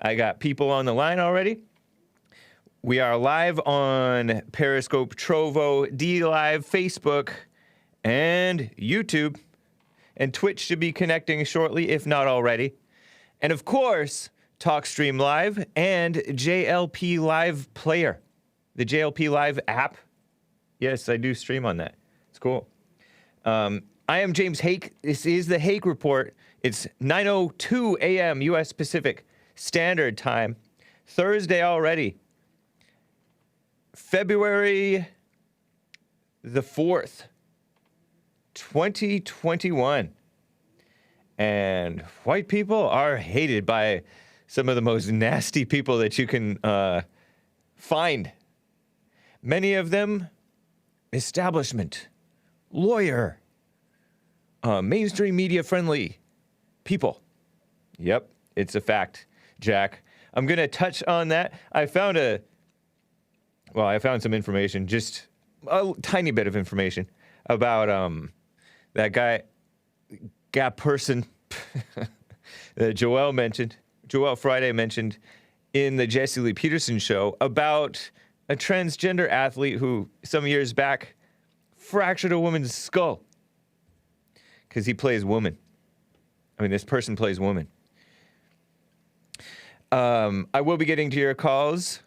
I got people on the line already. We are live on Periscope, Trovo, D-Live, Facebook, and YouTube. And Twitch should be connecting shortly, if not already. And of course, TalkStream Live and JLP Live Player. The JLP Live app. Yes, I do stream on that. It's cool. I am James Hake. This is the Hake Report. It's 9:02 a.m. U.S. Pacific Standard Time. Thursday already. February the 4th, 2021. And white people are hated by some of the most nasty people that you can find. Many of them, establishment, lawyer, mainstream media friendly people. Yep, it's a fact, Jack. I'm going to touch on that. I found some information, just a tiny bit of information about that person that Joel Friday mentioned in the Jesse Lee Peterson show about a transgender athlete who some years back fractured a woman's skull because he plays woman. I mean, this person plays woman. I will be getting to your calls.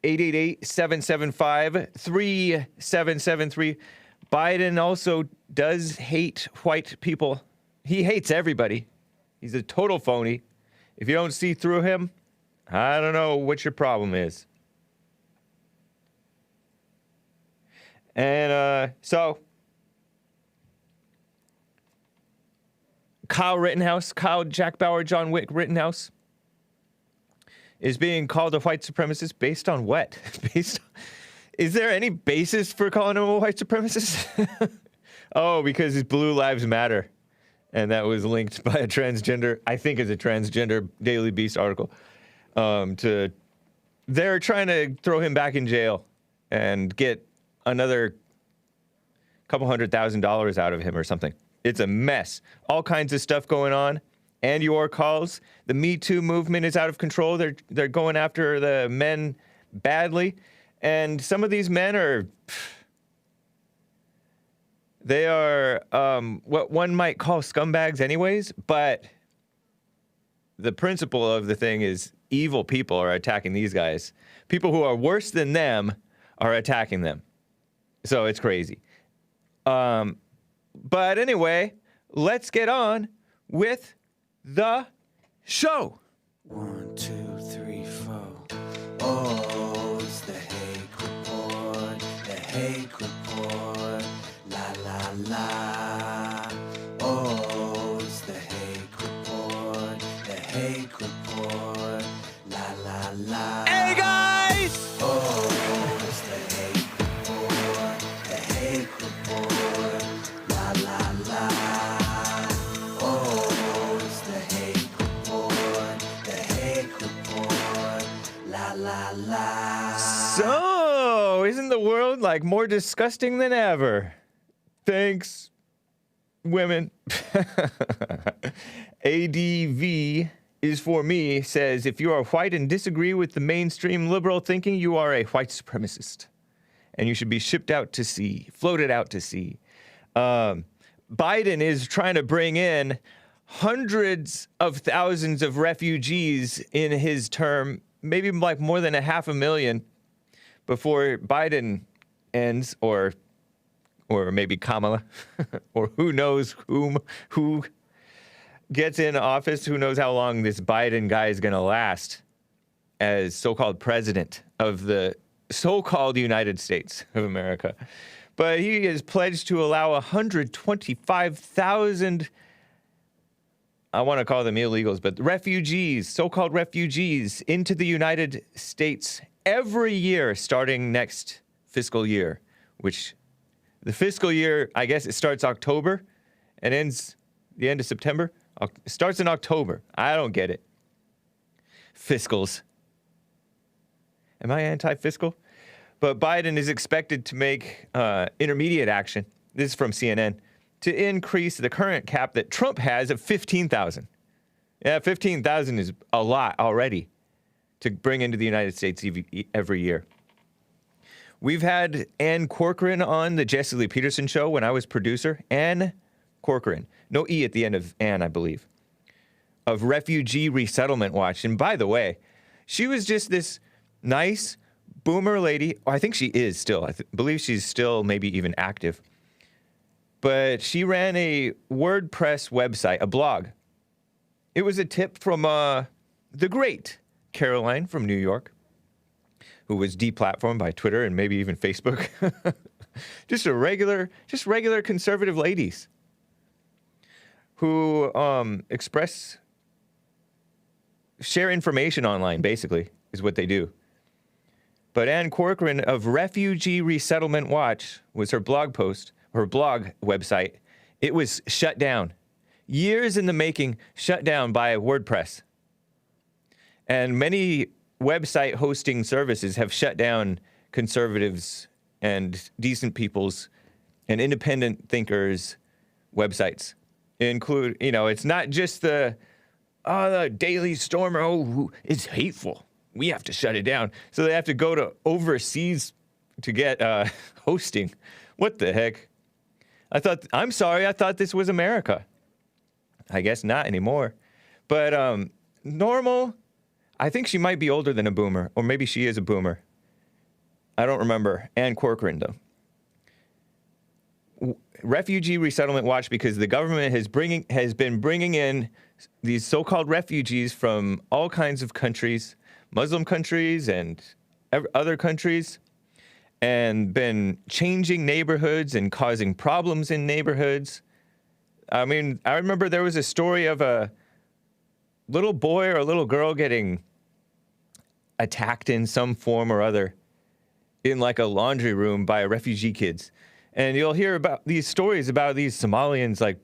888-775-3773. Biden also does hate white people. He hates everybody. He's a total phony. If you don't see through him, I don't know what your problem is. And so, Kyle Jack Bauer, John Wick Rittenhouse is being called a white supremacist based on what? Is there any basis for calling him a white supremacist? Oh, because his Blue Lives Matter. And that was linked by a transgender, I think it's a transgender Daily Beast article. They're trying to throw him back in jail and get another couple $100,000 out of him or something. It's a mess. All kinds of stuff going on. And your calls. The MeToo movement is out of control. They're going after the men badly. And some of these men are what one might call scumbags anyways, but the principle of the thing is evil people are attacking these guys. People who are worse than them are attacking them. So it's crazy. But anyway, let's get on with the show. 1, 2, 3, 4. Oh, it's the Hake Report. The Hake Report. La la la. Oh, it's the Hake Report. The Hake Report. La la la. Hey guys! Oh, it's the Hake Report. The Hake Report. La la la. So, isn't the world like more disgusting than ever? Thanks, women. ADV is for me says, if you are white and disagree with the mainstream liberal thinking, you are a white supremacist. And you should be shipped out to sea, floated out to sea. Biden is trying to bring in hundreds of thousands of refugees in his term, maybe like more than 500,000 before Biden ends, or maybe Kamala, or who knows who gets in office. Who knows how long this Biden guy is going to last as so-called president of the so-called United States of America. But he has pledged to allow 125,000, I want to call them illegals, but refugees, so-called refugees, into the United States every year starting next fiscal year, which the fiscal year, I guess it starts October and ends the end of September. It starts in October. I don't get it. Fiscals. Am I anti-fiscal? But Biden is expected to make intermediate action, this is from CNN, to increase the current cap that Trump has of 15,000. Yeah, 15,000 is a lot already to bring into the United States every year. We've had Ann Corcoran on the Jesse Lee Peterson show when I was producer. Ann Corcoran. No E at the end of Ann, I believe. Of Refugee Resettlement Watch. And by the way, she was just this nice boomer lady. I think she is still. I believe she's still maybe even active. But she ran a WordPress website, a blog. It was a tip from the great Caroline from New York, who was deplatformed by Twitter and maybe even Facebook. just regular conservative ladies who share information online, basically, is what they do. But Ann Corcoran of Refugee Resettlement Watch was her blog post, her blog website. It was shut down. Years in the making, shut down by WordPress. And many website hosting services have shut down conservatives and decent people's and independent thinkers' websites. Include, it's not just the Daily Stormer, it's hateful. We have to shut it down. So they have to go to overseas to get hosting. What the heck? I'm sorry, I thought this was America. I guess not anymore. But normal, I think she might be older than a boomer, or maybe she is a boomer. I don't remember. Ann Corcoran, though. Refugee Resettlement Watch, because the government has been bringing in these so-called refugees from all kinds of countries, Muslim countries and other countries, and been changing neighborhoods and causing problems in neighborhoods. I mean, I remember there was a story of a little boy or a little girl getting attacked in some form or other in like a laundry room by refugee kids. And you'll hear about these stories about these Somalians like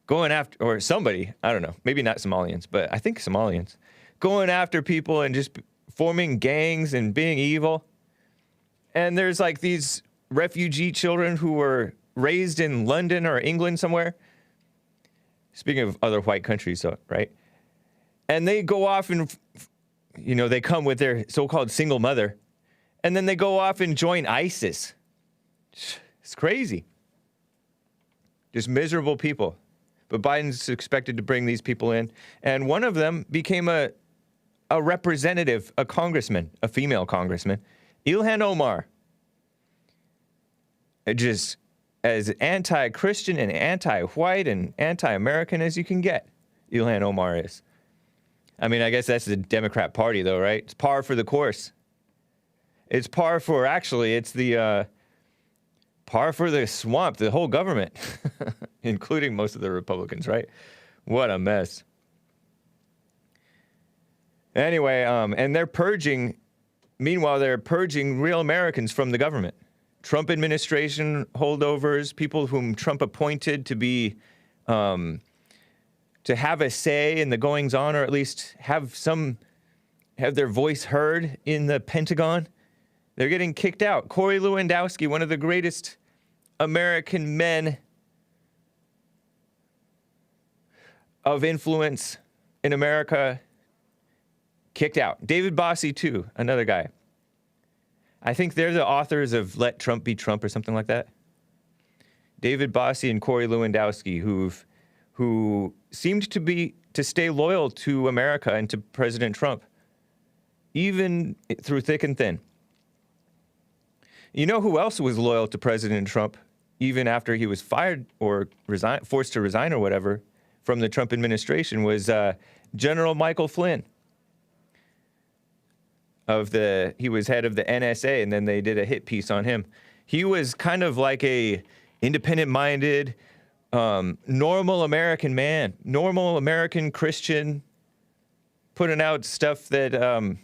going after, or somebody, I don't know, maybe not Somalians, but I think Somalians, going after people and just forming gangs and being evil. And there's like these refugee children who were raised in London or England somewhere. Speaking of other white countries, right? And they go off and, they come with their so-called single mother, and then they go off and join ISIS. It's crazy. Just miserable people. But Biden's expected to bring these people in. And one of them became a representative, a congressman, a female congressman, Ilhan Omar. Just as anti-Christian and anti-white and anti-American as you can get, Ilhan Omar is. I mean, I guess that's the Democrat Party, though, right? It's par for the course. It's par for, actually, it's the par for the swamp, the whole government, including most of the Republicans, right? What a mess. Anyway, and they're purging, meanwhile, they're purging real Americans from the government. Trump administration holdovers, people whom Trump appointed to be, to have a say in the goings on, or at least have their voice heard in the Pentagon. They're getting kicked out. Corey Lewandowski, one of the greatest American men of influence in America, kicked out. David Bossie, too, another guy. I think they're the authors of Let Trump Be Trump or something like that. David Bossie and Corey Lewandowski, who seemed to stay loyal to America and to President Trump, even through thick and thin. You know who else was loyal to President Trump, even after he was fired or forced to resign or whatever from the Trump administration, was General Michael Flynn. He was head of the NSA, and then they did a hit piece on him. He was kind of like a independent-minded, normal American man, normal American Christian, putting out stuff that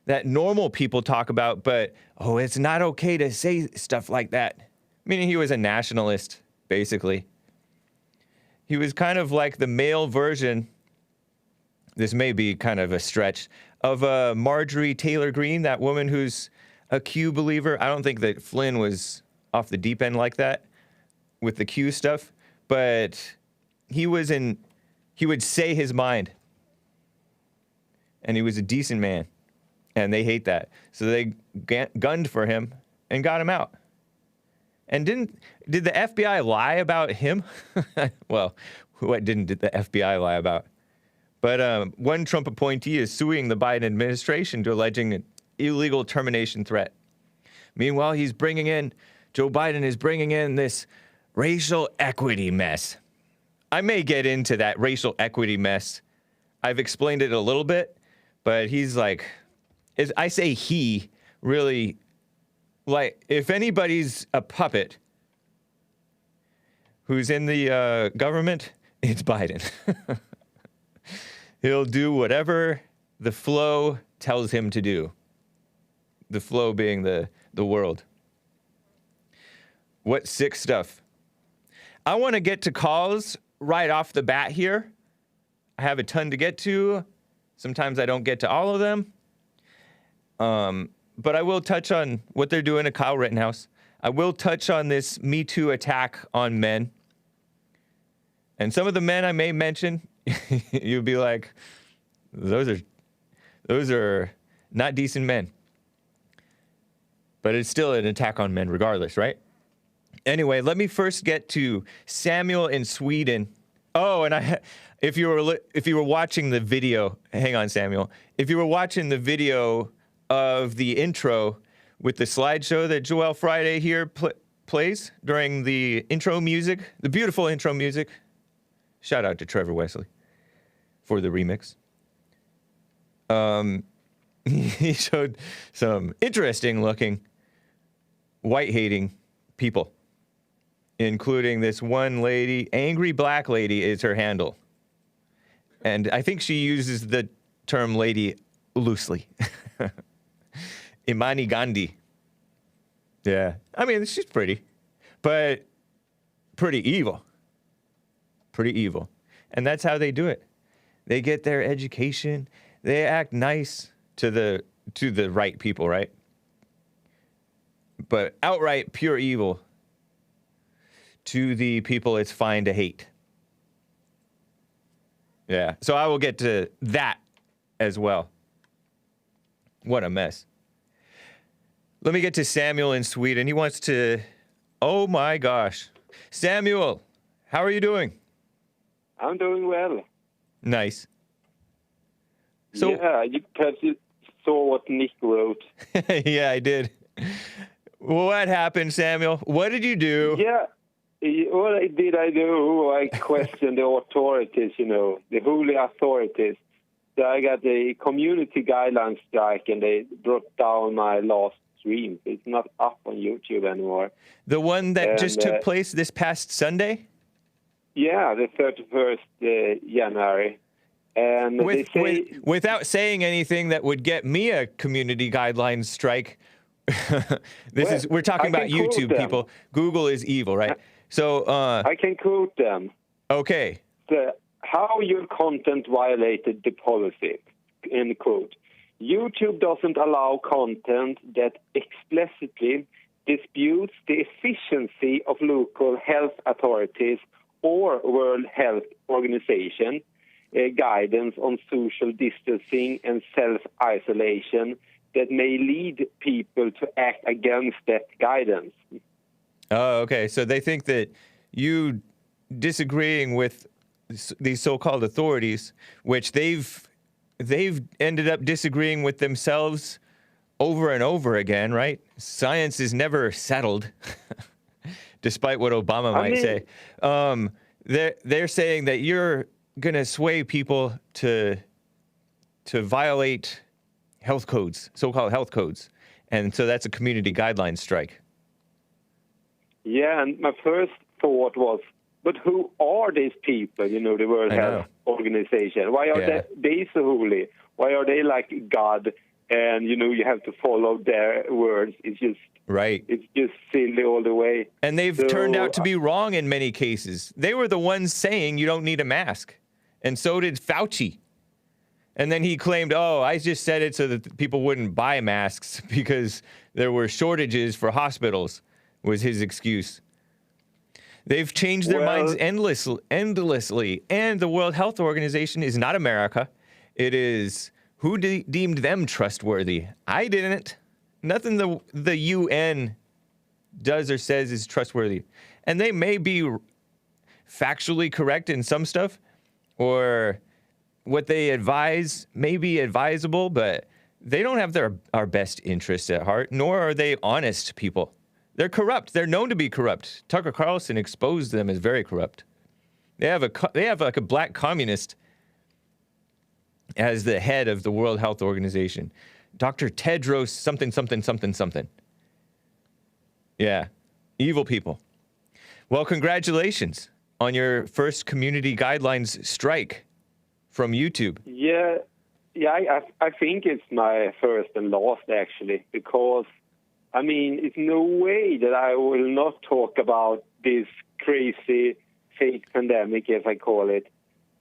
that normal people talk about, but, it's not okay to say stuff like that. Meaning he was a nationalist, basically. He was kind of like the male version, this may be kind of a stretch, of Marjorie Taylor Greene, that woman who's a Q believer. I don't think that Flynn was off the deep end like that with the Q stuff, but he would say his mind. and he was a decent man, and they hate that. So they gunned for him and got him out. And did the FBI lie about him? Well, what didn't the FBI lie about? But one Trump appointee is suing the Biden administration to alleging an illegal termination threat. Meanwhile, Joe Biden is bringing in this racial equity mess. I may get into that racial equity mess. I've explained it a little bit, but he's like, I say he, really, like, if anybody's a puppet who's in the government, it's Biden. He'll do whatever the flow tells him to do. The flow being the world. What sick stuff. I want to get to calls right off the bat here. I have a ton to get to. Sometimes I don't get to all of them. But I will touch on what they're doing at Kyle Rittenhouse. I will touch on this MeToo attack on men. And some of the men I may mention, you'll be like, those are not decent men. But it's still an attack on men regardless, right? Anyway, let me first get to Samuel in Sweden. Oh, and if you were watching the video, hang on, Samuel. If you were watching the video of the intro with the slideshow that Joel Friday here plays during the intro music, the beautiful intro music. Shout out to Trevor Wesley for the remix. He showed some interesting looking white hating people, including this one lady, Angry Black Lady is her handle. And I think she uses the term lady loosely. Imani Gandy. Yeah. I mean, she's pretty, but pretty evil. Pretty evil. And that's how they do it. They get their education. They act nice to the right people, right? But outright pure evil to the people it's fine to hate. Yeah. So I will get to that as well. What a mess. Let me get to Samuel in Sweden. He wants to... Oh, my gosh. Samuel, how are you doing? I'm doing well. Nice. So, yeah, perhaps you saw what Nick wrote. Yeah, I did. What happened, Samuel? What did you do? Yeah, what did I do? I questioned the authorities, the holy authorities. So I got a community guideline strike, and they brought down my last stream. It's not up on YouTube anymore. The one that just took place this past Sunday? Yeah, the 31st January. And without saying anything that would get me a community guidelines strike, we're talking about YouTube, people. Google is evil, right? So I can quote them. Okay. How your content violated the policy, end quote. YouTube doesn't allow content that explicitly disputes the efficiency of local health authorities or World Health Organization guidance on social distancing and self-isolation that may lead people to act against that guidance. Oh, okay. So they think that you disagreeing with these so-called authorities, which they've ended up disagreeing with themselves over and over again, right? Science is never settled, despite what Obama might say. They're saying that you're gonna sway people to violate health codes, so-called health codes, and so that's a community guidelines strike. Yeah, and my first thought was, but who are these people, the World Health Organization? Why are they so holy? Why are they like God? And, you have to follow their words. It's just right. It's just silly all the way. And they've turned out to be wrong in many cases. They were the ones saying you don't need a mask. And so did Fauci. And then he claimed, I just said it so that people wouldn't buy masks because there were shortages for hospitals, was his excuse. They've changed their minds endlessly. And the World Health Organization is not America. It is Who deemed them trustworthy? I didn't. Nothing the UN does or says is trustworthy. And they may be factually correct in some stuff, or what they advise may be advisable, but they don't have our best interests at heart, nor are they honest people. They're corrupt. They're known to be corrupt. Tucker Carlson exposed them as very corrupt. They have like a black communist as the head of the World Health Organization. Dr. Tedros something. Yeah. Evil people. Well, congratulations on your first community guidelines strike from YouTube. Yeah, I think it's my first and last, actually, because, I mean, it's no way that I will not talk about this crazy fake pandemic, as I call it.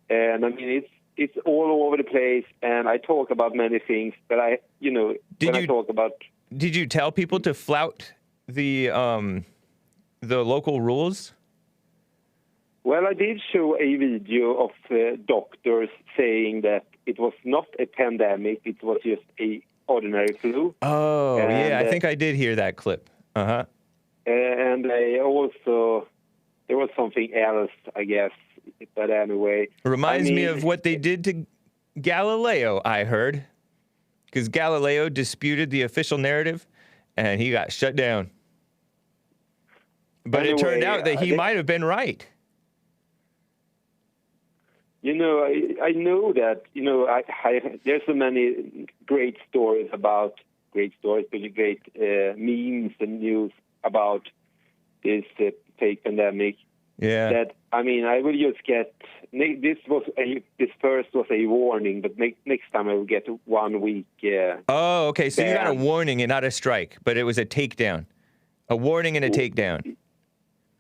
And, I mean, it's all over the place, and I talk about many things, but I talk about... Did you tell people to flout the local rules? Well, I did show a video of doctors saying that it was not a pandemic, it was just a ordinary flu. Oh, and, yeah, I think I did hear that clip. Uh-huh. And I also, there was something else, I guess, but anyway. Reminds me of what they did to Galileo, I heard. Because Galileo disputed the official narrative, and he got shut down. But anyway, it turned out that he might have been right. You know, I know that, there's so many great stories, but great memes and news about this fake pandemic. Yeah. That, I mean, I will just get, this first was a warning, but next time I will get 1 week. Oh, okay. So you got a warning and not a strike, but it was a takedown. A warning and a takedown.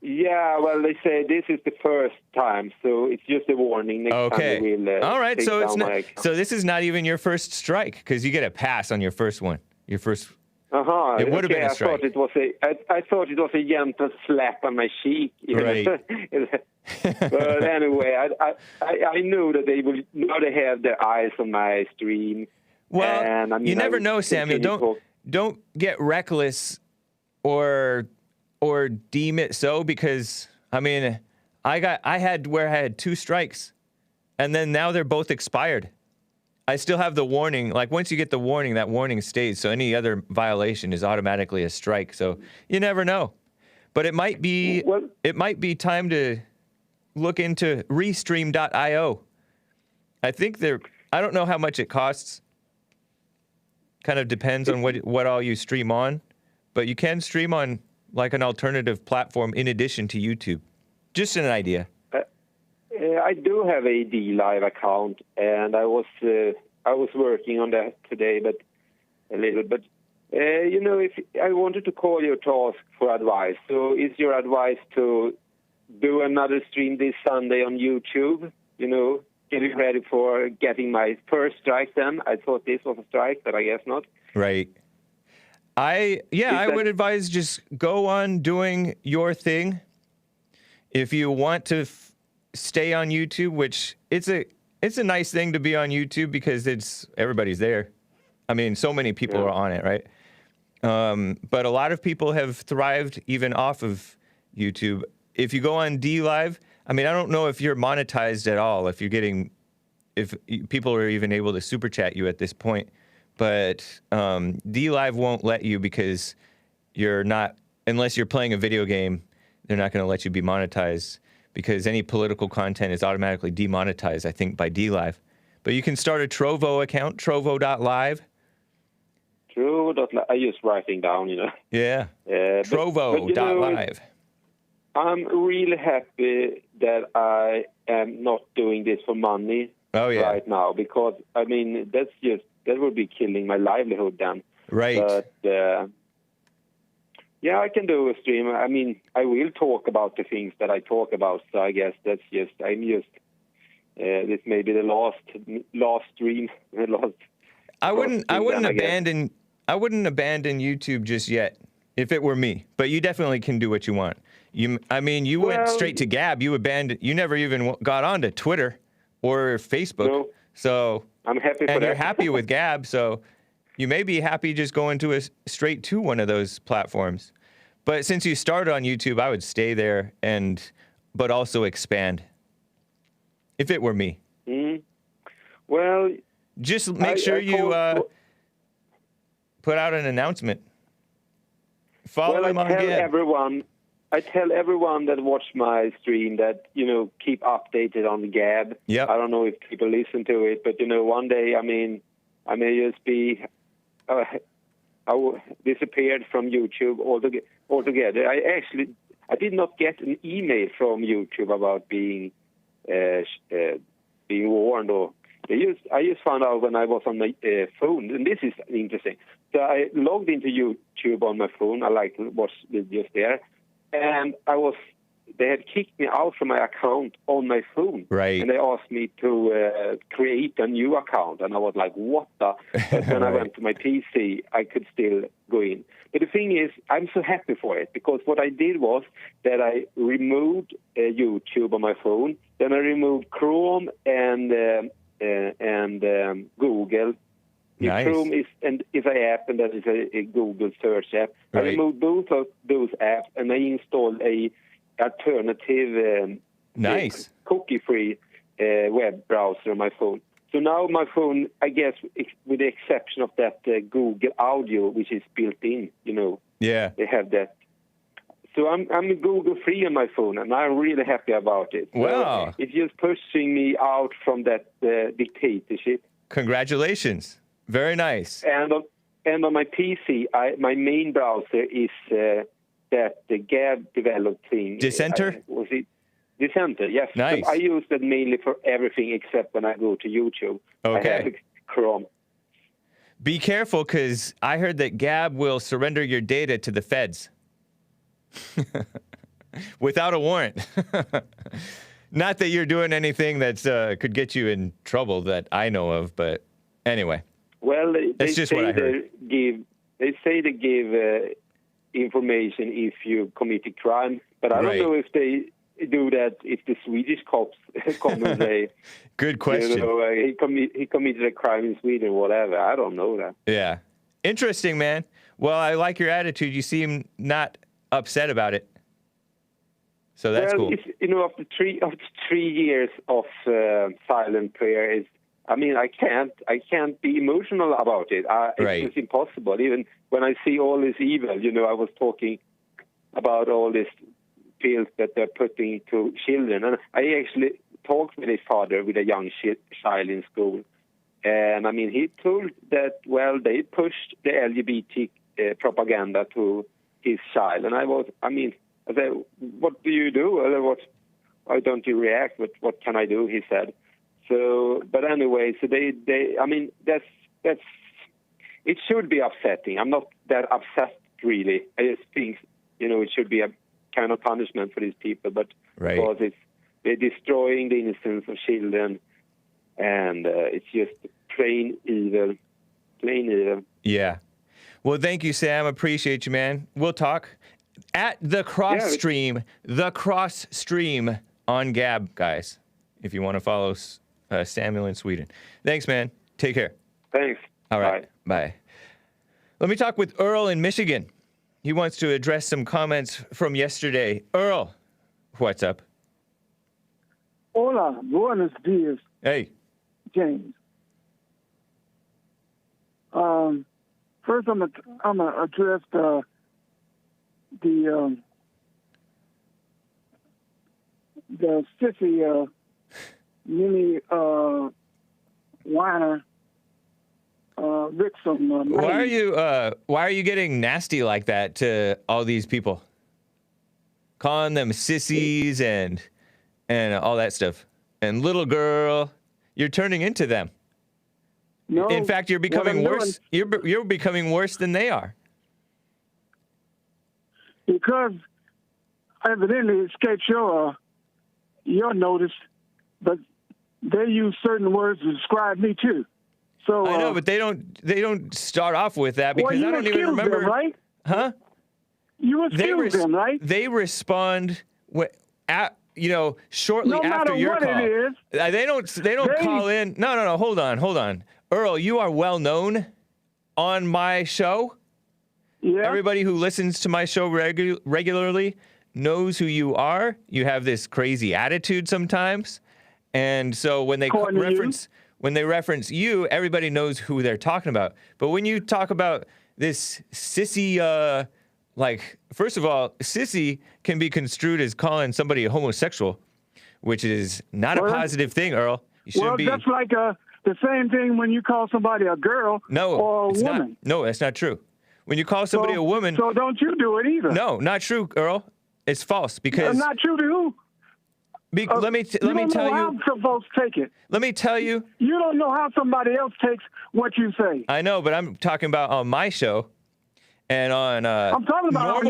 Yeah, well, they say this is the first time, so it's just a warning. Next time we will, all right, so it's not, so this is not even your first strike, because you get a pass on your first one. Your first. It would have been a strike. I thought it was a gentle slap on my cheek. Right. But anyway, I know that they will not have their eyes on my stream. Well, and, I mean, you never know, Samuel. Don't get reckless or deem it so, because I mean, I had 2 strikes, and then now they're both expired. I still have the warning. Like, once you get the warning, that warning stays. So any other violation is automatically a strike. So you never know. But it might be time to look into restream.io. I think I don't know how much it costs. Kind of depends on what all you stream on, but you can stream on like an alternative platform in addition to YouTube. Just an idea. I do have a D-Live account, and I was working on that today, but a little. But if I wanted to call you to ask for advice, so is your advice to do another stream this Sunday on YouTube? Getting ready for getting my first strike. Then I thought this was a strike, but I guess not. Right. I would advise just go on doing your thing. If you want to stay on YouTube, which it's a nice thing to be on YouTube because everybody's there. I mean, so many people are on it, right? But a lot of people have thrived even off of YouTube. If you go on D-Live, I mean, I don't know if you're monetized at all, if people are even able to super chat you at this point. But D-Live won't let you because unless you're playing a video game, they're not going to let you be monetized because any political content is automatically demonetized, I think, by D-Live. But you can start a Trovo account, trovo.live. I just writing down, Yeah, trovo.live. I'm really happy that I am not doing this for money right now because, I mean, that would be killing my livelihood then. Right. But, I can do a stream. I mean, I will talk about the things that I talk about, so I guess this may be the last stream. I wouldn't abandon YouTube just yet, if it were me. But you definitely can do what you want. You went straight to Gab. You never even got onto Twitter or Facebook. So I'm happy for and that. you're happy with Gab, so you may be happy just going to straight to one of those platforms. But since you started on YouTube, I would stay there but also expand. If it were me. Well, just make sure you put out an announcement. Follow him on Gab. I tell everyone that watch my stream that, keep updated on Gab. Yep. I don't know if people listen to it, but, one day, I may just be disappeared from YouTube altogether. I did not get an email from YouTube about being warned, or I just found out when I was on my phone, and this is interesting. So I logged into YouTube on my phone. I like to watch videos there, and they had kicked me out from my account on my phone. Right. And they asked me to create a new account, and I was like, what the? But when I went to my PC, I could still go in. But the thing is, I'm so happy for it, because what I did was that I removed YouTube on my phone, then I removed Chrome and Google. Nice. Chrome is an app, and that is a Google search app. Right. I removed both of those apps, and I installed a alternative, nice, cookie-free web browser on my phone. So now my phone, I guess, with the exception of that Google Audio, which is built in, Yeah. they have that. So I'm Google-free on my phone, and I'm really happy about it. So Wow. it's just pushing me out from that dictatorship. Congratulations. Very nice. And on my PC, my main browser is that the Gab developed thing. Dissenter? Was it Dissenter? Yes. Nice. So I use that mainly for everything except when I go to YouTube. Okay. I have Chrome. Be careful, because I heard that Gab will surrender your data to the feds. Without a warrant. Not that you're doing anything that could get you in trouble that I know of, but anyway. Well, That's just what I heard. They say they give information if you commit a crime, but I don't know if they do that if the Swedish cops come and say, good question. He committed a crime in Sweden, whatever. I don't know that. Yeah. Interesting, man. Well, I like your attitude. You seem not upset about it. So that's cool. After 3 years of silent prayer, I can't be emotional about it. It's just impossible. Even when I see all this evil, I was talking about all this pills that they're putting to children, and I actually talked with his father with a young child in school, and he told that they pushed the LGBT propaganda to his child, and I said, what do you do? Why don't you react? What can I do? He said. So, but anyway, so that's it should be upsetting. I'm not that upset really. I just think it should be a kind of punishment for these people, but because they're destroying the innocence of children, and it's just plain evil. Yeah. Well, thank you, Sam. Appreciate you, man. We'll talk at the cross stream on Gab, guys. If you want to follow Samuel in Sweden. Thanks, man. Take care. Thanks. All right. Bye. Let me talk with Earl in Michigan. He wants to address some comments from yesterday. Earl, what's up? Hola, buenos dias. Hey. James. First, I'm gonna address the sissy mini whiner Rickson. Why are you getting nasty like that to all these people? Calling them sissies and all that stuff. And little girl, you're turning into them. No, in fact, you're becoming worse. You're becoming worse than they are. Because evidently it escaped your notice, but they use certain words to describe me too. So I know, but they don't start off with that because I don't even remember. Them, right? Huh? You excuse them, right? They respond shortly No matter after your what call. it is, They don't call in. No. Hold on. Earl, you are well known on my show. yeah. Everybody who listens to my show regularly knows who you are. You have this crazy attitude sometimes. And so when they According to you. when they reference you, everybody knows who they're talking about. But when you talk about this sissy, first of all, sissy can be construed as calling somebody a homosexual, which is not a positive thing, Earl. You should be. That's like the same thing when you call somebody a girl or a it's woman. not. No, that's not true. When you call somebody a woman. So don't you do it either. No, not true, Earl. It's false because. Not true to who? Let me tell you. Don't know how some folks take it. Let me tell you. You don't know how somebody else takes what you say. I know, but I'm talking about on my show, and on I'm talking about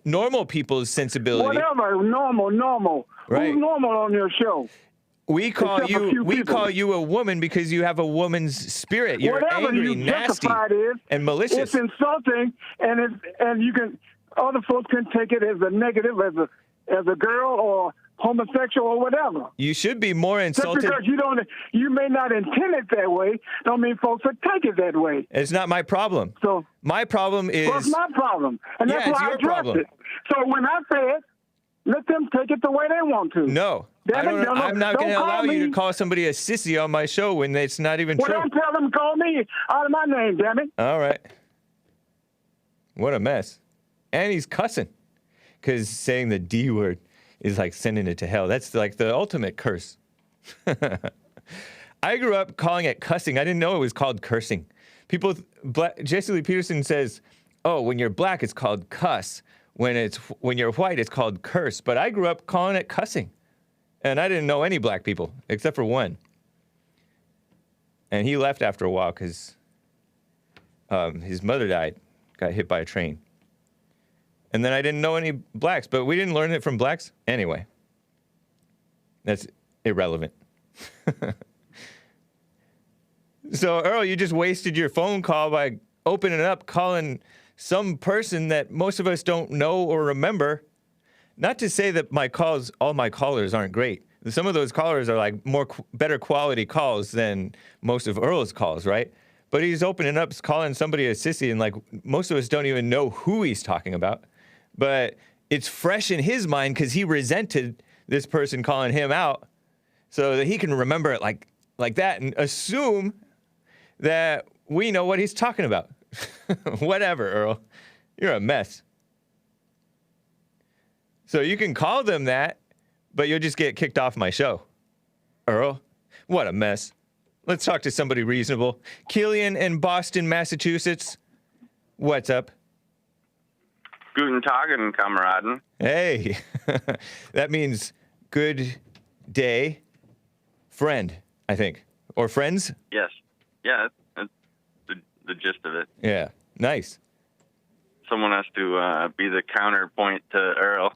normal people's sensibility. Whatever, normal. Right. Who's normal on your show? We call you a woman because you have a woman's spirit. You're Whatever angry, you nasty, and malicious. It's insulting, and you can other folks can take it as a negative, as a girl or homosexual or whatever. You should be more insulted. Just because you may not intend it that way, don't mean folks would take it that way. It's not my problem. So my problem is. Well, it's my problem, and that's why I addressed it. So when I say it, let them take it the way they want to. No. I'm not going to allow you to call somebody a sissy on my show when it's not even true. Well, don't tell them to call me out of my name, damn it. All right. What a mess. And he's cussing because saying the D word is like sending it to hell. That's like the ultimate curse. I grew up calling it cussing. I didn't know it was called cursing. Jesse Lee Peterson says, oh, when you're black, it's called cuss. When you're white, it's called curse. But I grew up calling it cussing. And I didn't know any black people, except for one. And he left after a while because his mother died, got hit by a train. And then I didn't know any blacks, but we didn't learn it from blacks anyway. That's irrelevant. So, Earl, you just wasted your phone call by opening it up, calling some person that most of us don't know or remember. Not to say that all my callers aren't great. Some of those callers are like better quality calls than most of Earl's calls, right? But he's opening up, calling somebody a sissy, and like most of us don't even know who he's talking about. But it's fresh in his mind because he resented this person calling him out, so that he can remember it like that and assume that we know what he's talking about. Whatever, Earl. You're a mess. So you can call them that, but you'll just get kicked off my show. Earl, what a mess. Let's talk to somebody reasonable. Killian in Boston, Massachusetts. What's up? Guten Tagen, Kameraden. Hey. That means good day, friend, I think. Or friends? Yes. Yeah, that's the gist of it. Yeah. Nice. Someone has to be the counterpoint to Earl.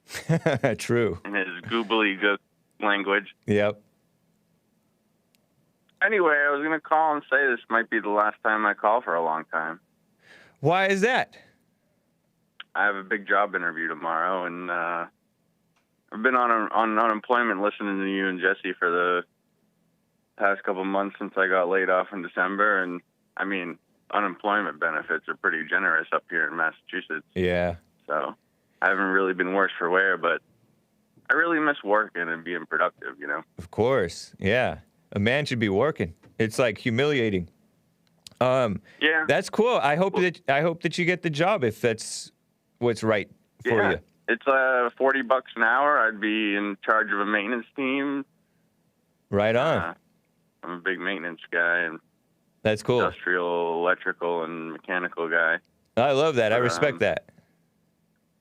True. In his googly-gook language. Yep. Anyway, I was going to call and say this might be the last time I call for a long time. Why is that? I have a big job interview tomorrow, and I've been on unemployment listening to you and Jesse for the past couple months since I got laid off in December, and I mean, unemployment benefits are pretty generous up here in Massachusetts. Yeah. So I haven't really been worse for wear, but I really miss working and being productive, you know? Of course. Yeah. A man should be working. It's like humiliating. Yeah. That's cool. I hope that you get the job if that's what's right for you. It's $40 an hour. I'd be in charge of a maintenance team. Right on. I'm a big maintenance guy and that's cool. Industrial, electrical, and mechanical guy. I love that. I respect that.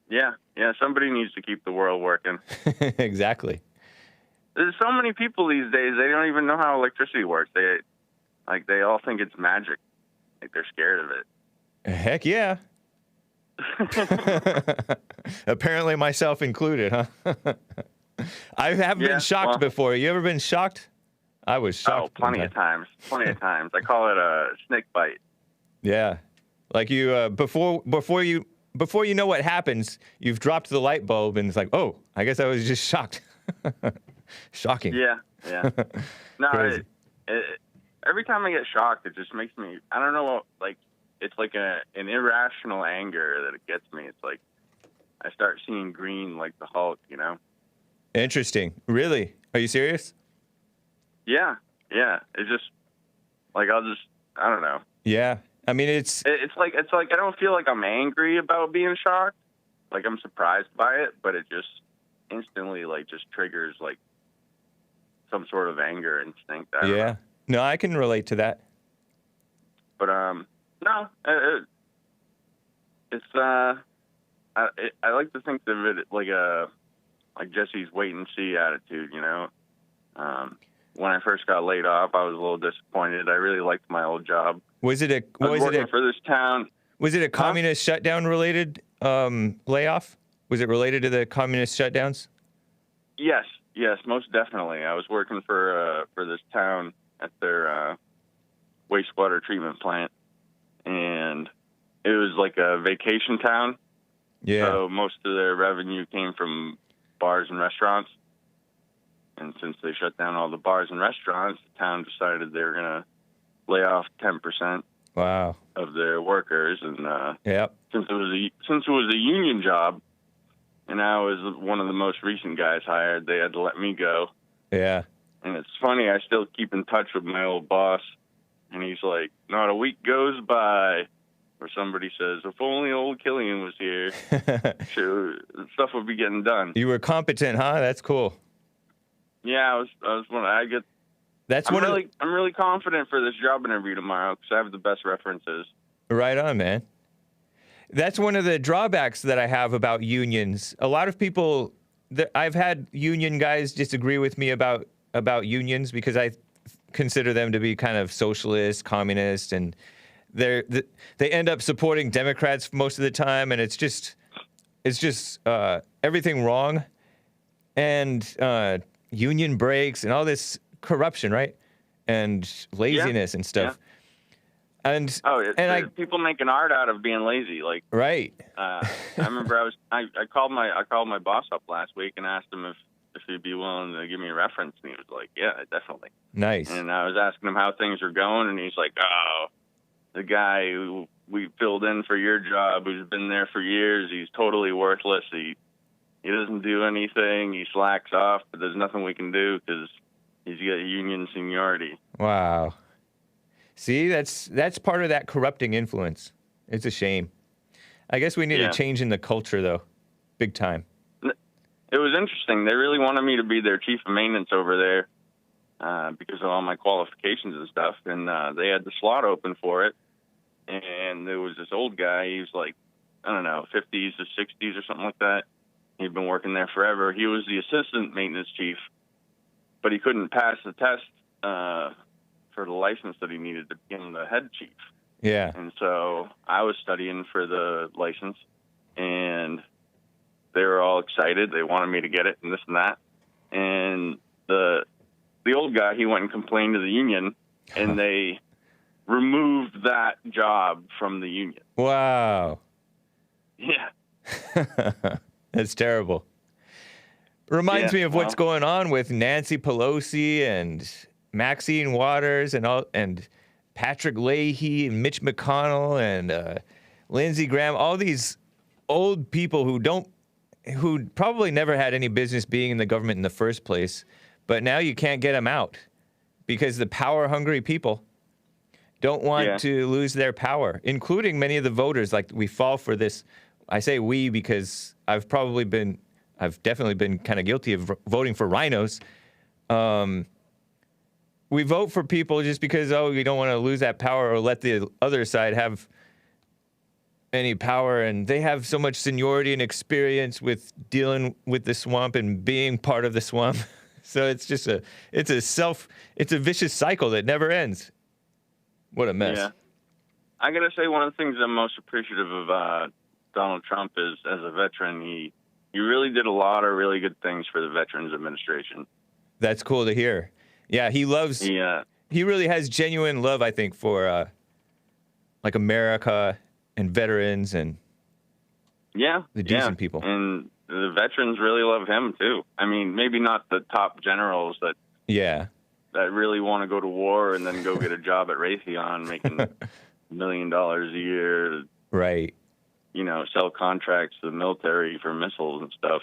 Yeah. Somebody needs to keep the world working. Exactly. There's so many people these days, they don't even know how electricity works. They all think it's magic. Like, they're scared of it. Heck yeah. Apparently myself included, huh? I have been shocked before. You ever been shocked? I was shocked. Oh, plenty of times. I call it a snake bite. Yeah. Like you, before you know what happens, you've dropped the light bulb and it's like, oh, I guess I was just shocked. Shocking. Yeah. No, Crazy. every time I get shocked, it just makes me, I don't know, like, it's like an irrational anger that it gets me. It's like I start seeing green like the Hulk, you know? Interesting. Really? Are you serious? Yeah. It's just, like, I don't know. Yeah. I mean, it's like I don't feel like I'm angry about being shocked. Like, I'm surprised by it, but it just instantly, like, just triggers, like, some sort of anger instinct. I don't know. No, I can relate to that. But, no, it's, I like to think of it like Jesse's wait and see attitude, you know? When I first got laid off, I was a little disappointed. I really liked my old job. Was it a for this town? Was it a communist shutdown related layoff? Was it related to the communist shutdowns? Yes, most definitely. I was working for this town at their wastewater treatment plant, and it was like a vacation town. Yeah. So most of their revenue came from bars and restaurants. And since they shut down all the bars and restaurants, the town decided they were going to lay off 10% Wow. of their workers. And Yep. since it was a union job, and I was one of the most recent guys hired, they had to let me go. Yeah. And it's funny, I still keep in touch with my old boss, and he's like, not a week goes by where somebody says, if only old Killian was here, sure, stuff would be getting done. You were competent, huh? That's cool. Yeah, I'm really confident for this job interview tomorrow because I have the best references. Right on, man. That's one of the drawbacks that I have about unions. A lot of people, I've had union guys disagree with me about unions because I consider them to be kind of socialist, communist, and they end up supporting Democrats most of the time, and it's just everything wrong, and union breaks and all this corruption, right, and laziness and stuff. Yeah. And people making art out of being lazy, like right. I remember I called my boss up last week and asked him if he'd be willing to give me a reference, and he was like, yeah, definitely. Nice. And I was asking him how things are going, and he's like, oh, the guy who we filled in for your job, who's been there for years, he's totally worthless. He doesn't do anything. He slacks off, but there's nothing we can do because he's got union seniority. Wow. See, that's part of that corrupting influence. It's a shame. I guess we need a change in the culture, though. Big time. It was interesting. They really wanted me to be their chief of maintenance over there because of all my qualifications and stuff. And they had the slot open for it. And there was this old guy. He was like, I don't know, 50s to 60s or something like that. He'd been working there forever. He was the assistant maintenance chief, but he couldn't pass the test for the license that he needed to become the head chief. Yeah. And so I was studying for the license, and they were all excited. They wanted me to get it and this and that. And the old guy, he went and complained to the union, and they removed that job from the union. Wow. Yeah. That's terrible. Reminds me of what's going on with Nancy Pelosi and Maxine Waters and Patrick Leahy and Mitch McConnell and Lindsey Graham, all these old people who probably never had any business being in the government in the first place, but now you can't get them out because the power-hungry people don't want to lose their power, including many of the voters. Like, we fall for this. I say we because I've definitely been kind of guilty of voting for rhinos. We vote for people just because, we don't want to lose that power or let the other side have any power. And they have so much seniority and experience with dealing with the swamp and being part of the swamp. So it's just a vicious cycle that never ends. What a mess. Yeah. I got to say, one of the things I'm most appreciative of Donald Trump is, as a veteran, he really did a lot of really good things for the Veterans Administration. That's cool to hear. Yeah, he really has genuine love, I think, for like America and veterans and the decent people. And the veterans really love him too. I mean, maybe not the top generals that really want to go to war and then go get a job at Raytheon making $1 million a year. Right. You know, sell contracts to the military for missiles and stuff.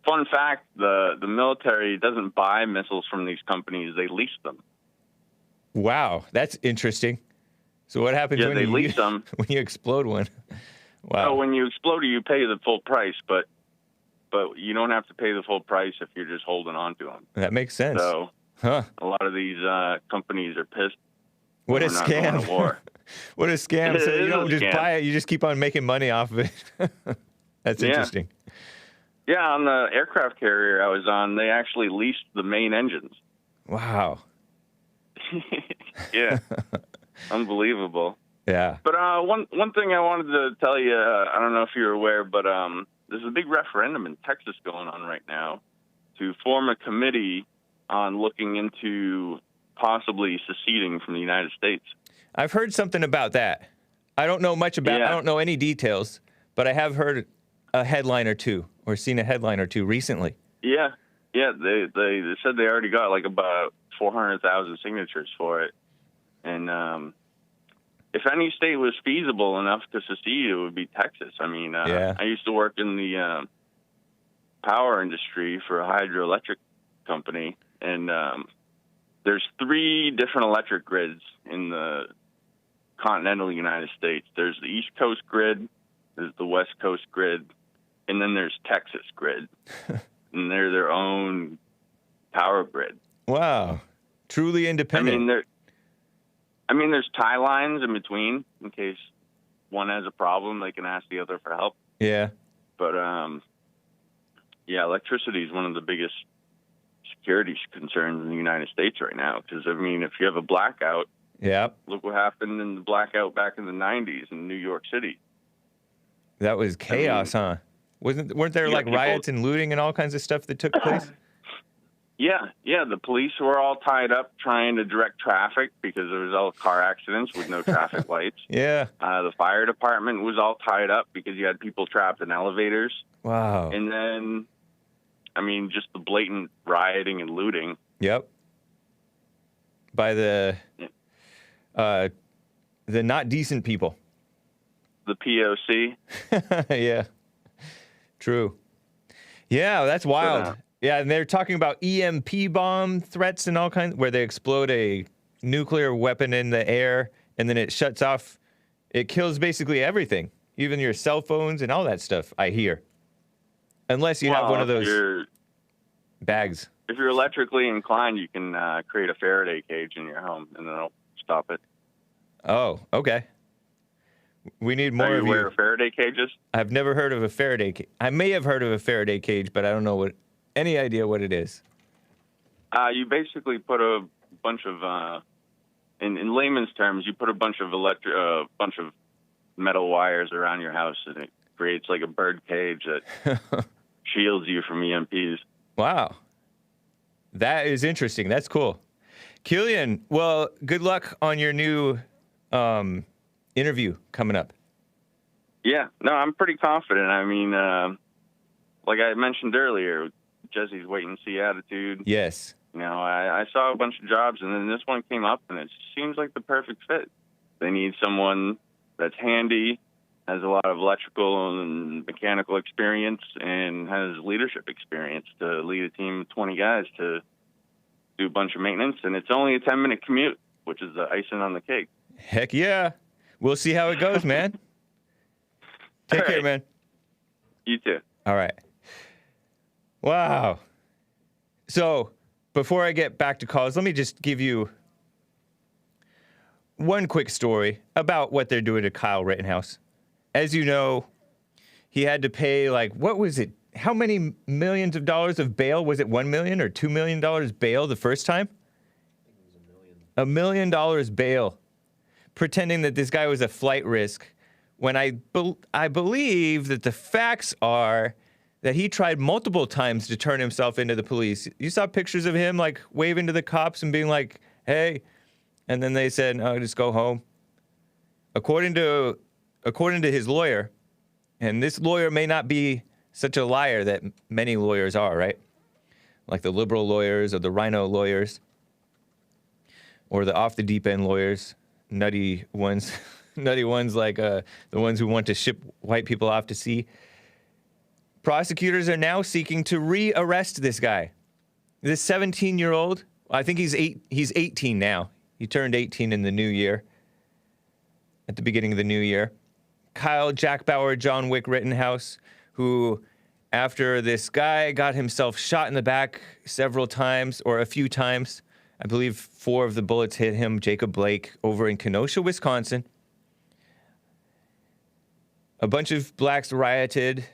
Fun fact, the military doesn't buy missiles from these companies, they lease them. Wow, that's interesting. So what happens when they lease them when you explode one? Wow. So when you explode it, you pay the full price, but you don't have to pay the full price if you're just holding on to them. That makes sense. So a lot of these companies are pissed. What a scam. War. What a scam. So you don't just scam. buy it, you just keep on making money off of it. That's interesting. Yeah, on the aircraft carrier I was on, they actually leased the main engines. Wow. Yeah. Unbelievable. Yeah. But one thing I wanted to tell you, I don't know if you're aware, but there's a big referendum in Texas going on right now to form a committee on looking into possibly seceding from the United States. I've heard something about that. I don't know much about I don't know any details, but I have heard a headline or two or seen a headline or two recently. Yeah. Yeah, they said they already got like about 400,000 signatures for it. And if any state was feasible enough to secede, it would be Texas. I mean, I used to work in the power industry for a hydroelectric company, and there's 3 different electric grids in the continental United States. There's the East Coast grid, there's the West Coast grid, and then there's Texas grid. And they're their own power grid. Wow. Truly independent. I mean, there's tie lines in between in case one has a problem, they can ask the other for help. Yeah. But, electricity is one of the biggest security concerns in the United States right now. Because, I mean, if you have a blackout, look what happened in the blackout back in the 90s in New York City. That was chaos, huh? Weren't there like riots and looting and all kinds of stuff that took place? Yeah. The police were all tied up trying to direct traffic because there was all car accidents with no traffic lights. Yeah. The fire department was all tied up because you had people trapped in elevators. Wow. And then, I mean, just the blatant rioting and looting. Yep. By the not decent people. The POC. Yeah. True. Yeah, that's wild. Yeah, and they're talking about EMP bomb threats and all kinds, where they explode a nuclear weapon in the air and then it shuts off. It kills basically everything, even your cell phones and all that stuff, I hear. Unless you have one of those bags. If you're electrically inclined, you can create a Faraday cage in your home and then it'll stop it. Oh, okay. We need more of you. Are you aware of Faraday cages? I've never heard of a Faraday cage. I may have heard of a Faraday cage, but I don't know any idea what it is. You basically put a bunch of, in layman's terms, you put a bunch of metal wires around your house, and it creates like a bird cage that shields you from EMPs. Wow. That is interesting. That's cool. Killian, well, good luck on your new interview coming up. Yeah, no, I'm pretty confident. I mean, like I mentioned earlier, Jesse's wait-and-see attitude. Yes. You know, I saw a bunch of jobs, and then this one came up, and it seems like the perfect fit. They need someone that's handy, has a lot of electrical and mechanical experience, and has leadership experience to lead a team of 20 guys to do a bunch of maintenance. And it's only a 10-minute commute, which is the icing on the cake. Heck yeah. We'll see how it goes, man. Take care, man. You too. All right. Wow. So, before I get back to calls, let me just give you one quick story about what they're doing to Kyle Rittenhouse. As you know, he had to pay, like, what was it? How many millions of dollars of bail? Was it $1 million or $2 million bail the first time? I think it was $1 million. $1 million bail, pretending that this guy was a flight risk, when I believe that the facts are that he tried multiple times to turn himself into the police. You saw pictures of him, like, waving to the cops and being like, hey, and then they said, no, just go home. According to his lawyer, and this lawyer may not be such a liar that many lawyers are, right? Like the liberal lawyers or the rhino lawyers or the off the deep end lawyers, nutty ones, nutty ones like the ones who want to ship white people off to sea. Prosecutors are now seeking to re-arrest this guy. This 17-year-old, I think he's 18 now. He turned 18 in the new year, at the beginning of the new year. Kyle Jack Bauer, John Wick Rittenhouse, who, after this guy got himself shot in the back several times, or a few times, I believe 4 of the bullets hit him, Jacob Blake, over in Kenosha, Wisconsin. A bunch of blacks rioted,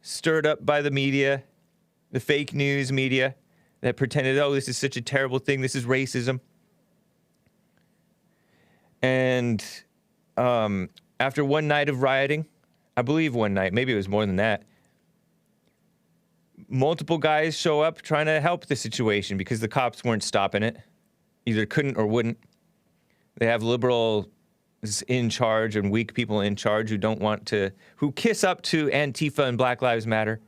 stirred up by the media, the fake news media, that pretended, oh, this is such a terrible thing, this is racism. And after one night of rioting, I believe one night, maybe it was more than that, multiple guys show up trying to help the situation because the cops weren't stopping it. Either couldn't or wouldn't. They have liberals in charge and weak people in charge who kiss up to Antifa and Black Lives Matter,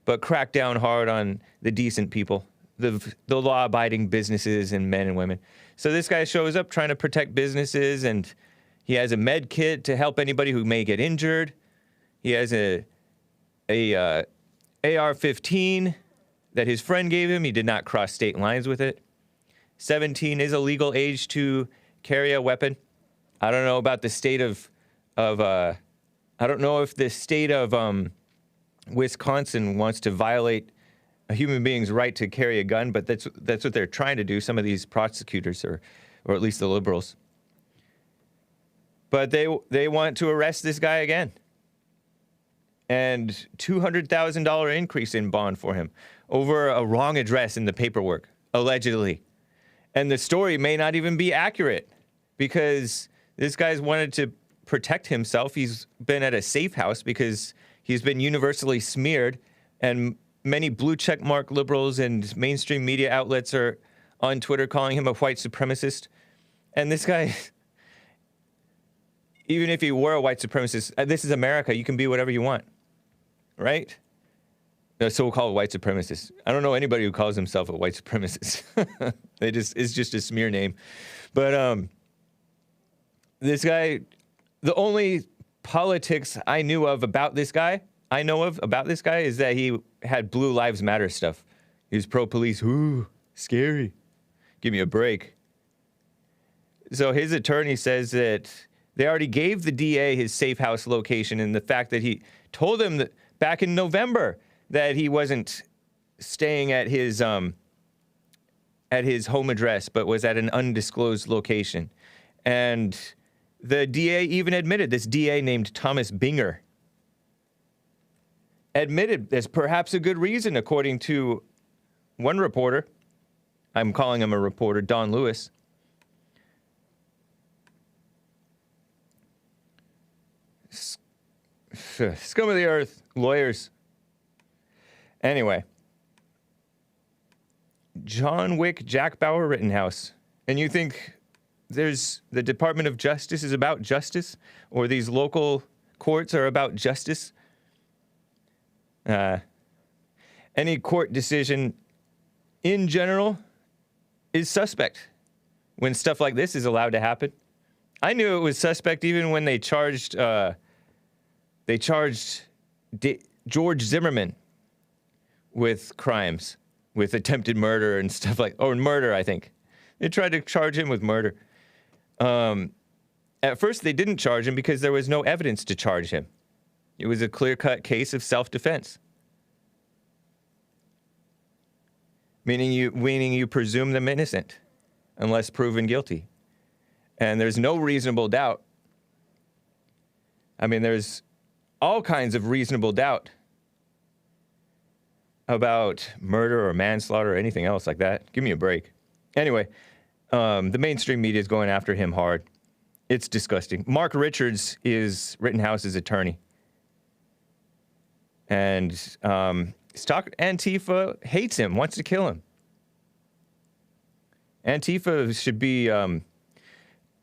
but crack down hard on the decent people, the law-abiding businesses and men and women. So this guy shows up trying to protect businesses, and he has a med kit to help anybody who may get injured. He has a AR-15 that his friend gave him. He did not cross state lines with it. 17 is a legal age to carry a weapon. I don't know about the state I don't know if the state of Wisconsin wants to violate a human being's right to carry a gun, but that's what they're trying to do, some of these prosecutors, or at least the liberals. But they want to arrest this guy again. And $200,000 increase in bond for him over a wrong address in the paperwork, allegedly. And the story may not even be accurate because this guy's wanted to protect himself. He's been at a safe house because he's been universally smeared, and many blue check mark liberals and mainstream media outlets are on Twitter calling him a white supremacist. And this guy, even if he were a white supremacist, this is America. You can be whatever you want, right? The so-called white supremacists. I don't know anybody who calls himself a white supremacist. It's just a smear name. But this guy, the only politics I know of about this guy is that he had Blue Lives Matter stuff. He was pro-police. Ooh, scary. Give me a break. So his attorney says that they already gave the DA his safe house location, and the fact that he told him that back in November that he wasn't staying at his home address, but was at an undisclosed location. And the DA even admitted, this DA named Thomas Binger, admitted there's perhaps a good reason, according to one reporter. I'm calling him a reporter, Don Lewis. Scum of the earth, lawyers. Anyway, John Wick, Jack Bauer Rittenhouse. And you think there's the Department of Justice is about justice, or these local courts are about justice? Any court decision in general is suspect when stuff like this is allowed to happen. I knew it was suspect even when they charged George Zimmerman with crimes, with attempted murder and stuff murder, I think. They tried to charge him with murder. At first, they didn't charge him because there was no evidence to charge him. It was a clear-cut case of self-defense. Meaning you presume them innocent unless proven guilty. And there's no reasonable doubt. I mean, there's all kinds of reasonable doubt about murder or manslaughter or anything else like that. Give me a break. Anyway, the mainstream media is going after him hard. It's disgusting. Mark Richards is Rittenhouse's attorney. And Antifa hates him, wants to kill him. Antifa should be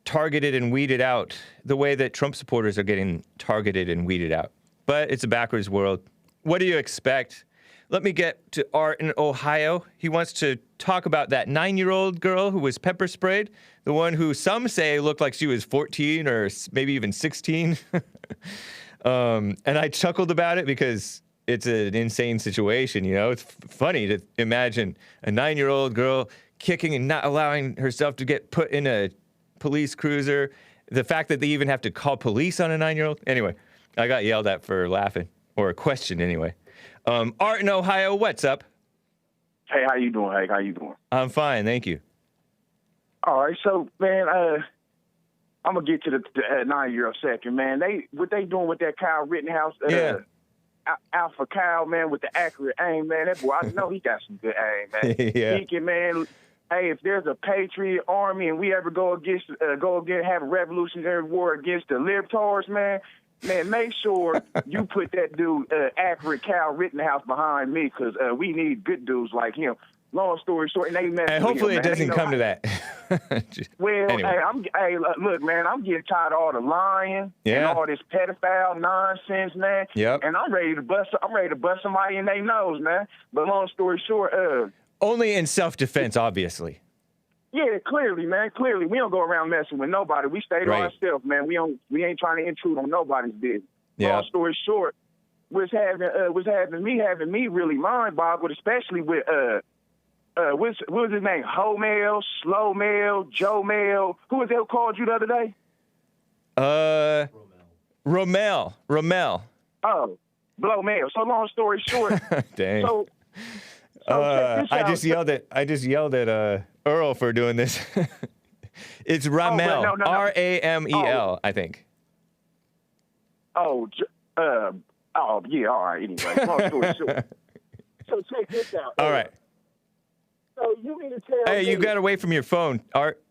targeted and weeded out the way that Trump supporters are getting targeted and weeded out. But it's a backwards world. What do you expect? Let me get to Art in Ohio. He wants to talk about that 9-year-old girl who was pepper sprayed, the one who some say looked like she was 14 or maybe even 16. And I chuckled about it because it's an insane situation, you know? It's funny to imagine a 9-year-old girl kicking and not allowing herself to get put in a police cruiser. The fact that they even have to call police on a 9-year-old. Anyway, I got yelled at for laughing, or a question anyway. Art in Ohio, what's up? Hey, how you doing, Hake? How you doing? I'm fine, thank you. All right, so, man, I'm going to get to the 9-year-old second, man. What they doing with that Kyle Rittenhouse, Alpha Kyle, man, with the accurate aim, man, that boy, I know he got some good aim, man. Yeah. He can, man, hey, if there's a patriot army and we ever go against, have a revolutionary war against the libtards, man, make sure you put that dude, accurate Kyle Rittenhouse, behind me, because we need good dudes like him. Long story short, and they mess And with hopefully him, it doesn't come to that. Well, Anyway. hey, look, man, I'm getting tired of all the lying and all this pedophile nonsense, man. Yep. And I'm ready to bust somebody in their nose, man. But long story short, Only in self-defense, obviously. yeah, clearly, man, clearly, we don't go around messing with nobody. We stay to Right. ourselves, man. We ain't trying to intrude on nobody's business. Yeah. Long story short, was having me really mind boggled, especially with what was his name? Ho Mail, Slow Mail, Joe Mail. Who was that who called you the other day? Rommel. Oh, Blow Mail. So long story short, Dang. so check this I out. just yelled at Earl for doing this. It's Ramel. no. Ramel, I think. yeah, all right. Anyway, long story short. So check this out. All right. So you mean to tell Hey, me? you got away from your phone, Art.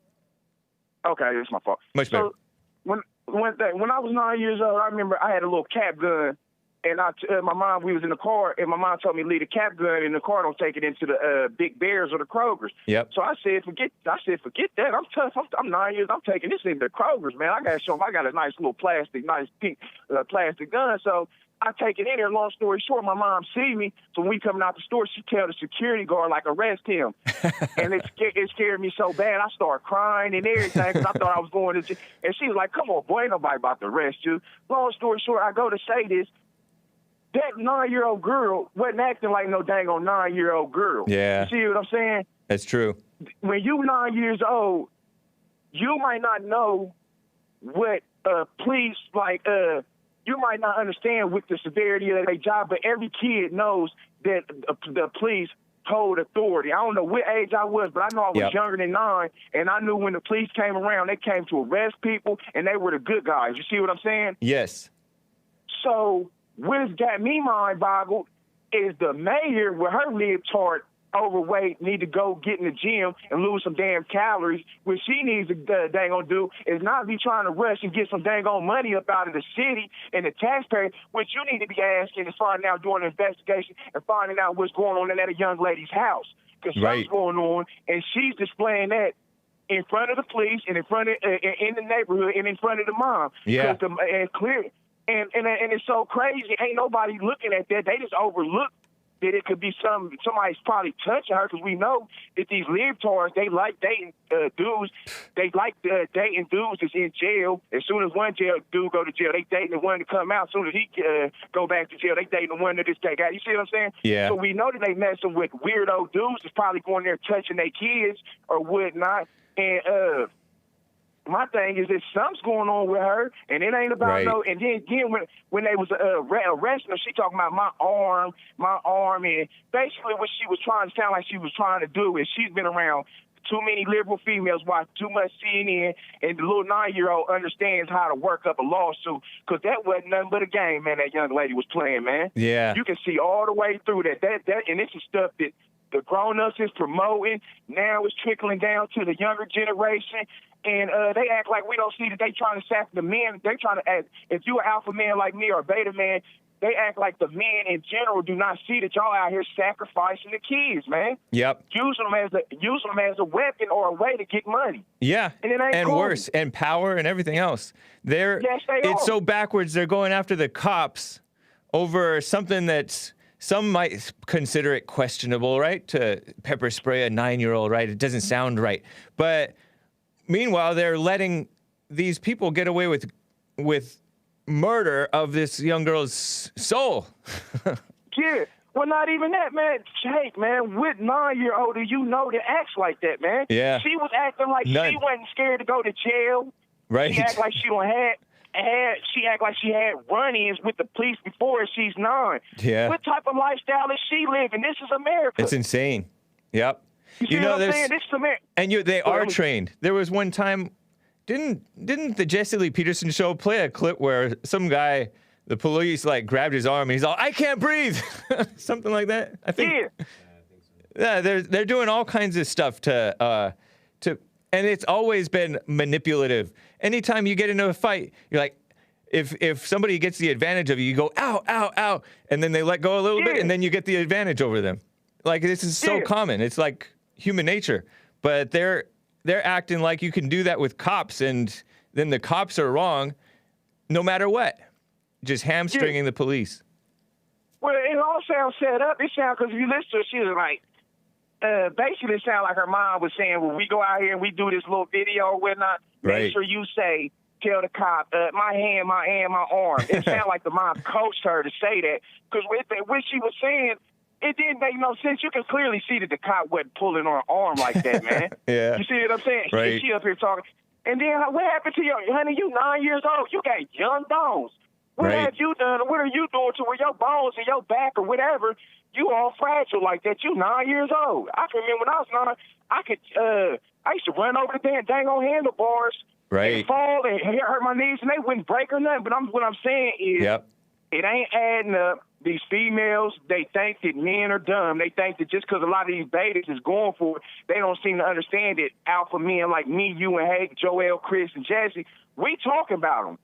Okay, it's my fault. Much better. So when I was 9 years old, I remember I had a little cap gun, and my mom, we was in the car, and my mom told me to leave the cap gun in the car, don't take it into the Big Bears or the Krogers. Yep. So I said, forget that. I'm tough. I'm 9 years. I'm taking this into the Krogers, man. I got to show them I got a nice little nice pink plastic gun. So I take it in there. Long story short, my mom see me. So when we coming out the store, she tell the security guard, like, arrest him. And it scared me so bad. I started crying and everything because I thought I was going to. And she was like, come on, boy, ain't nobody about to arrest you. Long story short, I go to say this. That 9-year-old girl wasn't acting like no dang on 9-year-old girl. Yeah. You see what I'm saying? That's true. When you 9 years old, you might not know what police you might not understand with the severity of their job, but every kid knows that the police hold authority. I don't know what age I was, but I know I was younger than 9, and I knew when the police came around, they came to arrest people, and they were the good guys. You see what I'm saying? Yes. So what has got me mind boggled is the mayor with her libtard overweight need to go get in the gym and lose some damn calories. What she needs to dang on do is not be trying to rush and get some dang on money up out of the city and the taxpayer. What you need to be asking is finding out, doing an investigation and finding out what's going on at a young lady's house. Because something's going on, and she's displaying that in front of the police and in front of in the neighborhood and in front of the mom. Yeah. And clear. And it's so crazy. Ain't nobody looking at that. They just overlook that it could be somebody's probably touching her, because we know that these libtards, they like dating dudes. They like dating dudes that's in jail. As soon as one dude go to jail, they dating the one to come out. As soon as he go back to jail, they dating the one that just got. You see what I'm saying? Yeah. So we know that they messing with weirdo dudes that's probably going there touching their kids or whatnot. And my thing is that something's going on with her, and it ain't about no. And then again, when they was arresting her, she talking about my arm, and basically what she was trying to sound like she was trying to do is she's been around too many liberal females, watch too much CNN, and the little 9-year-old understands how to work up a lawsuit, because that wasn't nothing but a game, man. That young lady was playing, man. Yeah. You can see all the way through that, and this is stuff that the grown-ups is promoting. Now it's trickling down to the younger generation. And they act like we don't see that they trying to sack the men. They trying to act, if you're an alpha man like me or a beta man, they act like the men in general do not see that y'all out here sacrificing the kids, man. Yep. Using them as a weapon or a way to get money. Yeah. And it ain't and cool. worse, and power and everything else. Yes, they It's are. so backwards. They're going after the cops over something that's some might consider it questionable, right? To pepper spray a 9-year-old, right? It doesn't sound right. But meanwhile, they're letting these people get away with murder of this young girl's soul. Yeah. Well, not even that, man. Jake, man, with 9-year-old, you know that acts like that, man. Yeah. She was acting like she wasn't scared to go to jail. Right. She act like she act like she had run-ins with the police before she's 9. Yeah. What type of lifestyle is she living? This is America. It's insane. Yep. You see what I'm saying? This is America. And they are trained. There was one time, didn't the Jesse Lee Peterson show play a clip where some guy, the police like grabbed his arm and he's all, I can't breathe, something like that. I think. Yeah, they're doing all kinds of stuff to, and it's always been manipulative. Anytime you get into a fight, you're like, if somebody gets the advantage of you, you go, ow, ow, ow, and then they let go a little bit, and then you get the advantage over them. Like, this is so common. It's like human nature. But they're acting like you can do that with cops, and then the cops are wrong no matter what. Just hamstringing the police. Well, it all sounds set up. It sounds, because if you listen to her, she was like, basically it sounded like her mom was saying, when we go out here and we do this little video or whatnot, make sure you say, tell the cop, my hand, my arm. It sounded like the mom coached her to say that, because what she was saying, it didn't make no sense. You can clearly see that the cop wasn't pulling on her arm like that, man. Yeah. You see what I'm saying? Right. She up here talking. And then what happened to you? Honey, you 9 years old. You got young bones. What have you done, or what are you doing to where your bones and your back or whatever, you all fragile like that? You 9 years old. I can remember when I was 9, I used to run over the dang on handlebars and fall and hurt my knees, and they wouldn't break or nothing. But what I'm saying is, it ain't adding up. These females, they think that men are dumb. They think that just because a lot of these betas is going for it, they don't seem to understand that alpha men like me, you, and Hake, Joel, Chris, and Jesse, we talking about them.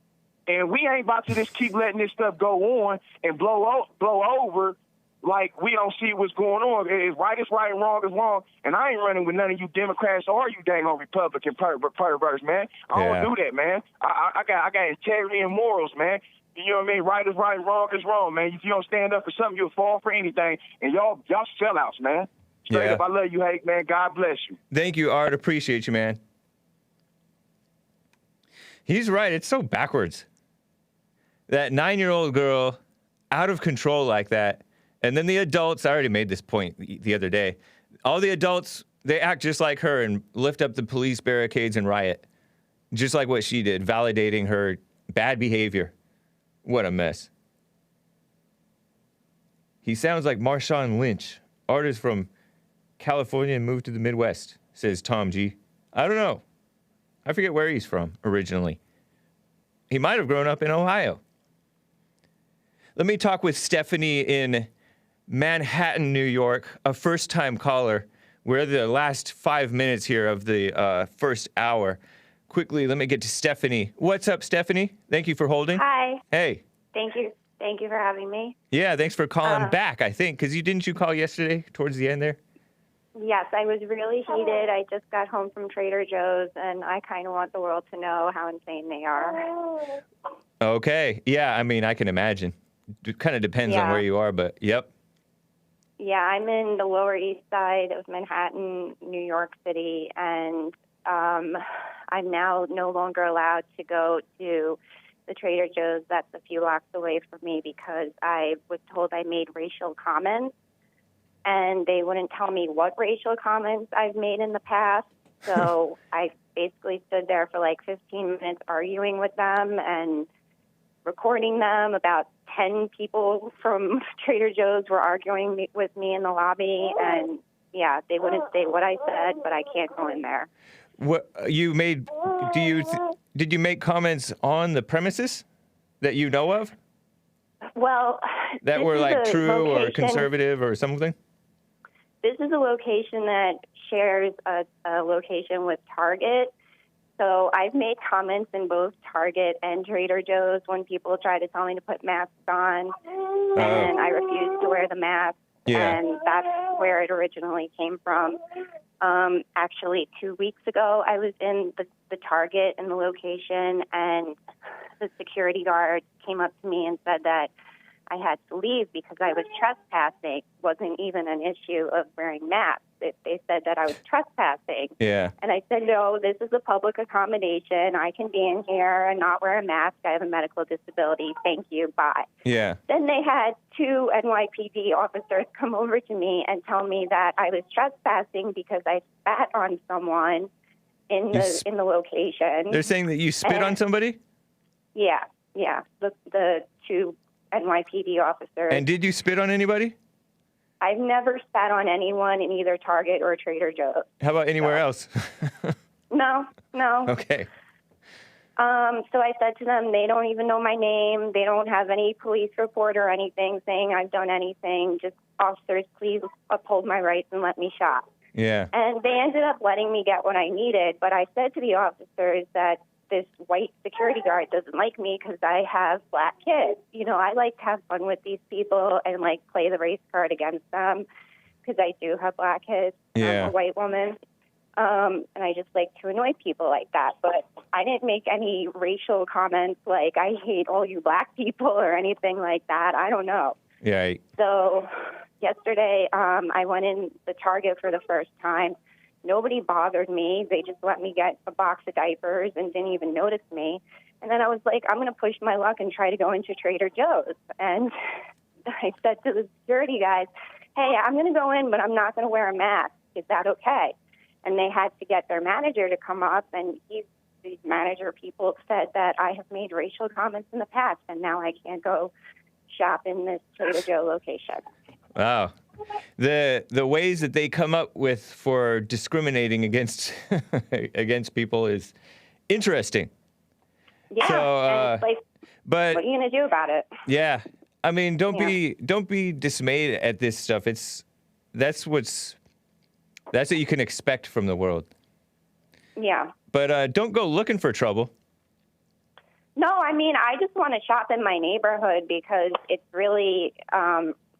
And we ain't about to just keep letting this stuff go on and blow over like we don't see what's going on. It's right is right and wrong is wrong. And I ain't running with none of you Democrats or you dang on Republican perverts, man. I don't do that, man. I got integrity and morals, man. You know what I mean? Right is right and wrong is wrong, man. If you don't stand up for something, you'll fall for anything. And y'all sellouts, man. Straight up, I love you, Hake, man. God bless you. Thank you, Art. Appreciate you, man. He's right. It's so backwards. That 9-year-old girl out of control like that. And then the adults, I already made this point the other day. All the adults, they act just like her and lift up the police barricades and riot. Just like what she did, validating her bad behavior. What a mess. He sounds like Marshawn Lynch, artist from California and moved to the Midwest, says Tom G. I don't know. I forget where he's from originally. He might have grown up in Ohio. Let me talk with Stephanie in Manhattan, New York, a first-time caller. We're the last 5 minutes here of the first hour. Quickly, let me get to Stephanie. What's up, Stephanie? Thank you for holding. Hi. Hey. Thank you. Thank you for having me. Yeah, thanks for calling back, I think, because didn't you call yesterday towards the end there? Yes, I was really heated. I just got home from Trader Joe's, and I kind of want the world to know how insane they are. Okay. Yeah, I mean, I can imagine. It kind of depends on where you are, but yep. Yeah, I'm in the Lower East Side of Manhattan, New York City, and I'm now no longer allowed to go to the Trader Joe's that's a few blocks away from me because I was told I made racial comments, and they wouldn't tell me what racial comments I've made in the past. So I basically stood there for like 15 minutes arguing with them and recording them. About 10 people from Trader Joe's were arguing with me in the lobby, and yeah, they wouldn't say what I said, but I can't go in there. What you made? Did you make comments on the premises that you know of? Well, that were like true or conservative or something. This is a location that shares a location with Target. So I've made comments in both Target and Trader Joe's when people try to tell me to put masks on, and I refuse to wear the mask. Yeah. And that's where it originally came from. Actually, 2 weeks ago, I was in the Target in the location, and the security guard came up to me and said that I had to leave because I was trespassing. Wasn't even an issue of wearing masks. They said that I was trespassing. Yeah. And I said, no, this is a public accommodation. I can be in here and not wear a mask. I have a medical disability. Thank you. Bye. Yeah. Then they had 2 NYPD officers come over to me and tell me that I was trespassing because I spat on someone in the location. They're saying that you spit on somebody? Yeah. The 2 NYPD officers. And did you spit on anybody? I've never spat on anyone in either Target or Trader Joe's. How about anywhere else? No. Okay. So I said to them, they don't even know my name. They don't have any police report or anything saying I've done anything. Just, officers, please uphold my rights and let me shop. Yeah. And they ended up letting me get what I needed. But I said to the officers that this white security guard doesn't like me because I have black kids. You know, I like to have fun with these people and, like, play the race card against them because I do have black kids. Yeah. I'm a white woman. And I just like to annoy people like that. But I didn't make any racial comments like, I hate all you black people or anything like that. I don't know. Yeah. So yesterday, I went in the Target for the first time. Nobody bothered me. They just let me get a box of diapers and didn't even notice me. And then I was like, I'm going to push my luck and try to go into Trader Joe's. And I said to the security guys, hey, I'm going to go in, but I'm not going to wear a mask. Is that okay? And they had to get their manager to come up, and these manager people said that I have made racial comments in the past, and now I can't go shop in this Trader Joe location. Wow. The ways that they come up with for discriminating against against people is interesting. Yeah. So, and it's like, but what are you going to do about it? yeah, I mean, don't be dismayed at this stuff. That's what you can expect from the world. Yeah. But don't go looking for trouble. No, I mean, I just want to shop in my neighborhood because it's really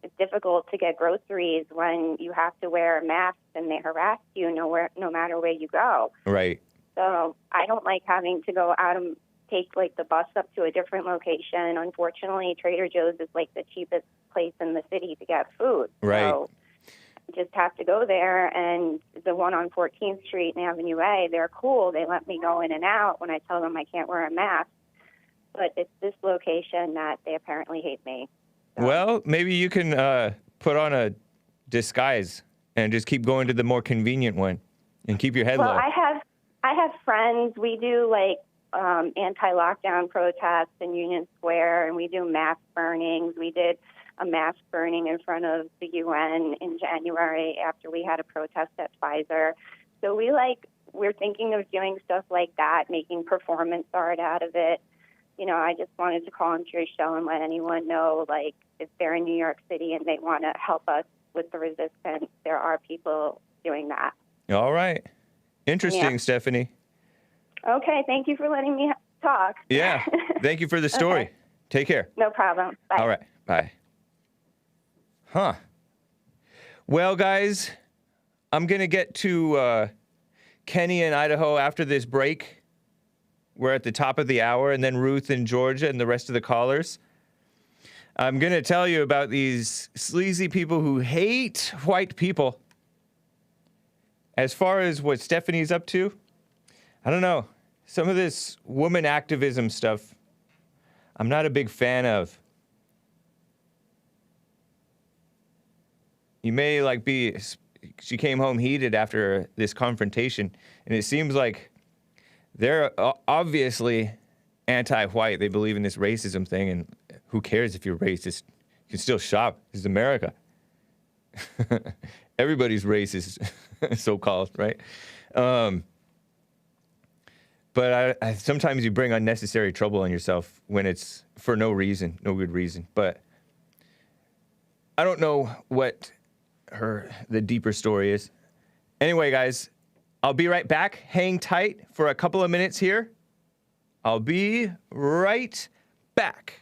it's difficult to get groceries when you have to wear a mask and they harass you no matter where you go. Right. So I don't like having to go out and take like the bus up to a different location. Unfortunately, Trader Joe's is like the cheapest place in the city to get food. Right. So I just have to go there, and the one on 14th Street and Avenue A, they're cool. They let me go in and out when I tell them I can't wear a mask. But it's this location that they apparently hate me. So. Well, maybe you can put on a disguise and just keep going to the more convenient one and keep your head low. Well, I have friends. We do like anti-lockdown protests in Union Square, and we do mask burnings. We did a mask burning in front of the UN in January after we had a protest at Pfizer. So we're thinking of doing stuff like that, making performance art out of it. You know, I just wanted to call into your show and let anyone know, like, if they're in New York City and they want to help us with the resistance, there are people doing that. All right. Interesting, Yeah. Stephanie. Okay, thank you for letting me talk. Yeah. Thank you for the story. Okay. Take care. No problem. Bye. All right. Bye. Huh. Well, guys, I'm going to get to Kenny in Idaho after this break. We're at the top of the hour, and then Ruth in Georgia and the rest of the callers. I'm going to tell you about these sleazy people who hate white people. As far as what Stephanie's up to, I don't know. Some of this woman activism stuff, I'm not a big fan of. You may she came home heated after this confrontation, and it seems like they're obviously anti-white. They believe in this racism thing, and who cares if you're racist? You can still shop. This is America. Everybody's racist, so-called, right? But I sometimes you bring unnecessary trouble on yourself when it's for no reason, no good reason. But I don't know what the deeper story is. Anyway, guys, I'll be right back. Hang tight for a couple of minutes here. I'll be right back.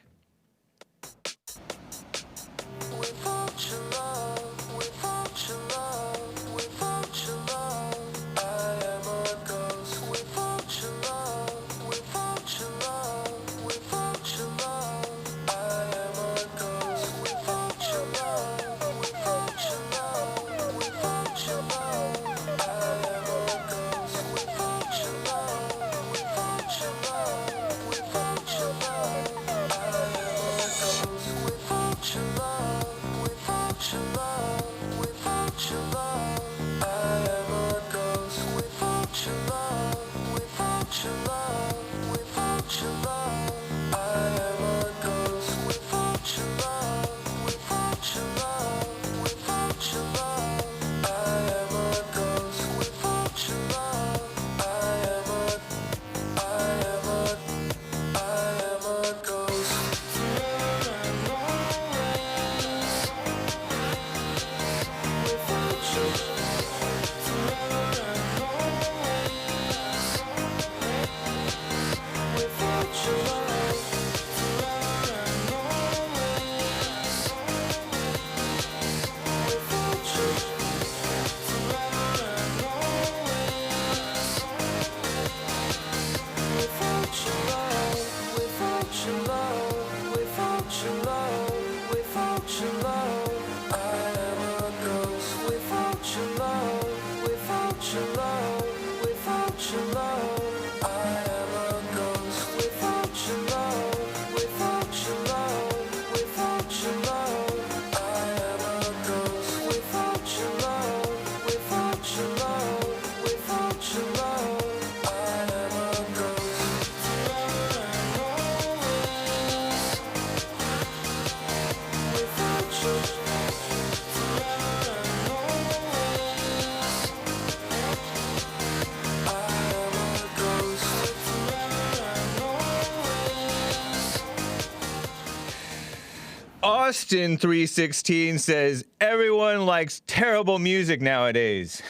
Austin 316 says everyone likes terrible music nowadays.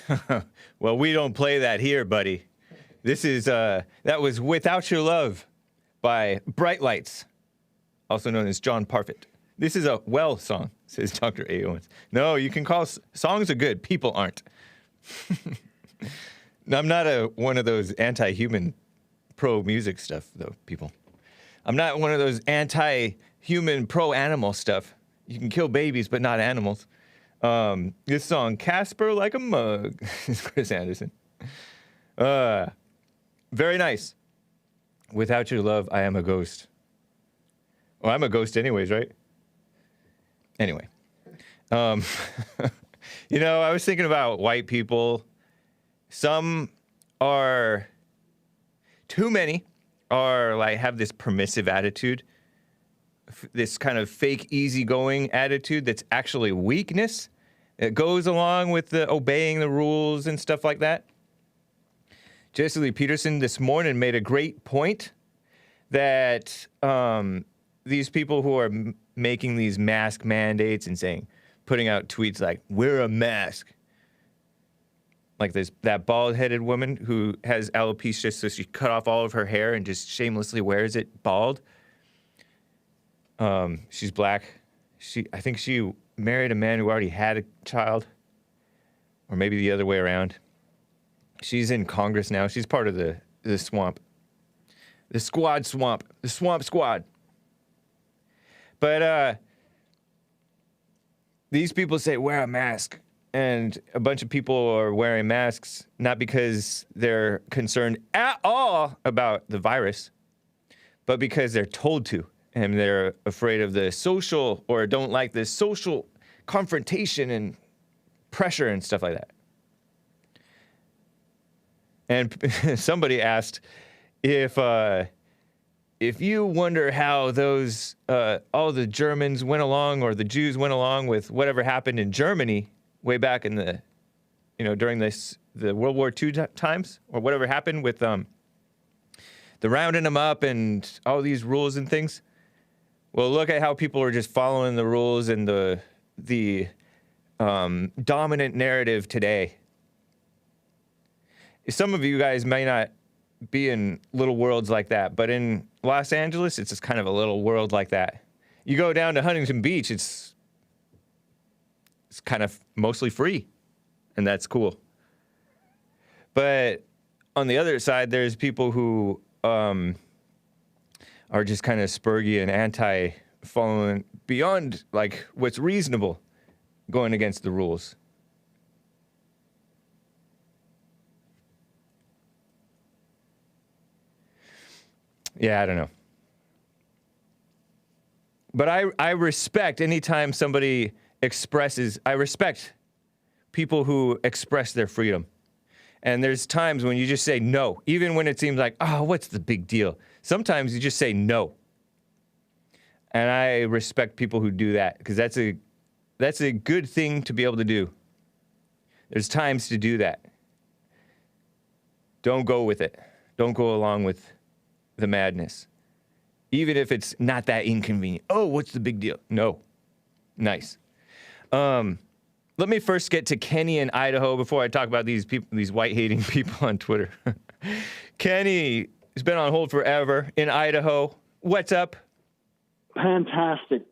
Well, we don't play that here, buddy. This is that was Without Your Love by Bright Lights, also known as John Parfit. This is a well song, says Dr. A. Owens. No, you can call songs are good, people aren't. I'm not one of those anti-human pro-music stuff, though, people. I'm not one of those anti-human pro-animal stuff. You can kill babies, but not animals. This song, Casper Like a Mug, is Chris Anderson. Very nice. Without Your Love, I Am a Ghost. Well, I'm a ghost anyways, right? Anyway. You know, I was thinking about white people. Some are, too many are like, have this permissive attitude, this kind of fake easygoing attitude that's actually weakness. It goes along with the obeying the rules and stuff like that. Jesse Lee Peterson this morning made a great point that these people who are making these mask mandates and putting out tweets like, wear a mask. Like that bald-headed woman who has alopecia, so she cut off all of her hair and just shamelessly wears it bald. She's black. I think she married a man who already had a child, or maybe the other way around. She's in Congress now. She's part of the swamp. The swamp squad. But these people say, wear a mask. And a bunch of people are wearing masks, not because they're concerned at all about the virus, but because they're told to. And they're afraid of the social, or don't like the social confrontation and pressure and stuff like that. And somebody asked if you wonder how those all the Germans went along, or the Jews went along with whatever happened in Germany way back in the, during the World War II times, or whatever happened with the rounding them up and all these rules and things. Well, look at how people are just following the rules and the dominant narrative today. Some of you guys may not be in little worlds like that, but in Los Angeles, it's just kind of a little world like that. You go down to Huntington Beach, it's kind of mostly free, and that's cool. But on the other side, there's people who are just kind of spurgy and anti-following beyond like what's reasonable, going against the rules. Yeah, I don't know. But I respect anytime somebody I respect people who express their freedom. And there's times when you just say no, even when it seems like, oh, what's the big deal? Sometimes you just say no. And I respect people who do that because that's a good thing to be able to do. There's times to do that. Don't go with it. Don't go along with the madness. Even if it's not that inconvenient. Oh, what's the big deal? No. Nice. Let me first get to Kenny in Idaho before I talk about these people, these white-hating people on Twitter. Kenny has been on hold forever in Idaho. What's up? Fantastic.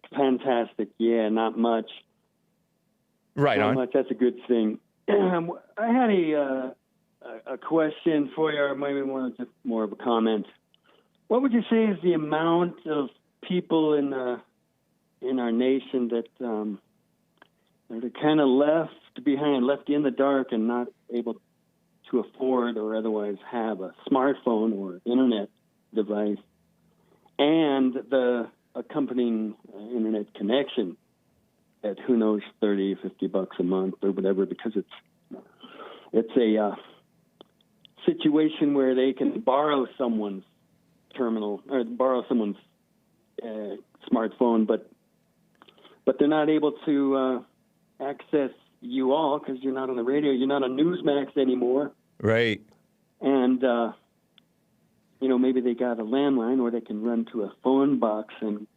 Yeah, not much. Right not on. much. That's a good thing. I had a question for you, or maybe more of a comment. What would you say is the amount of people in our nation that are kind of left behind, left in the dark, and not able to afford or otherwise have a smartphone or internet device and the accompanying internet connection at who knows $30, $50 a month or whatever, because it's a situation where they can borrow someone's terminal or borrow someone's smartphone, but they're not able to access you all because you're not on the radio. You're not on Newsmax anymore. Right. And, maybe they got a landline or they can run to a phone box and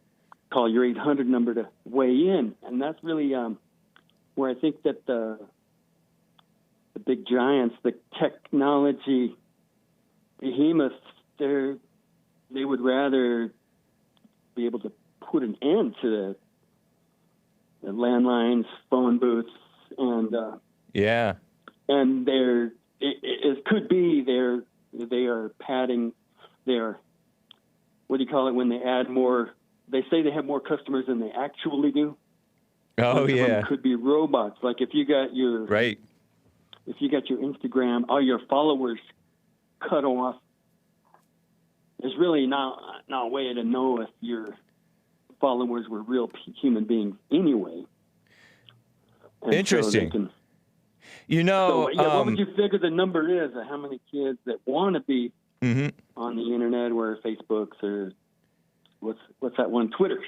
call your 800 number to weigh in. And that's really where I think that the big giants, the technology behemoths, they would rather be able to put an end to the landlines, phone booths, and yeah, and it could be they are padding their, what do you call it when they add more? They say they have more customers than they actually do. Oh yeah, it could be robots. Like if you got your Instagram, all your followers cut off. There's really not a way to know if your followers were real human beings anyway. And interesting. So what would you figure the number is of how many kids that want to be on the internet or Facebooks or what's that one? Twitter.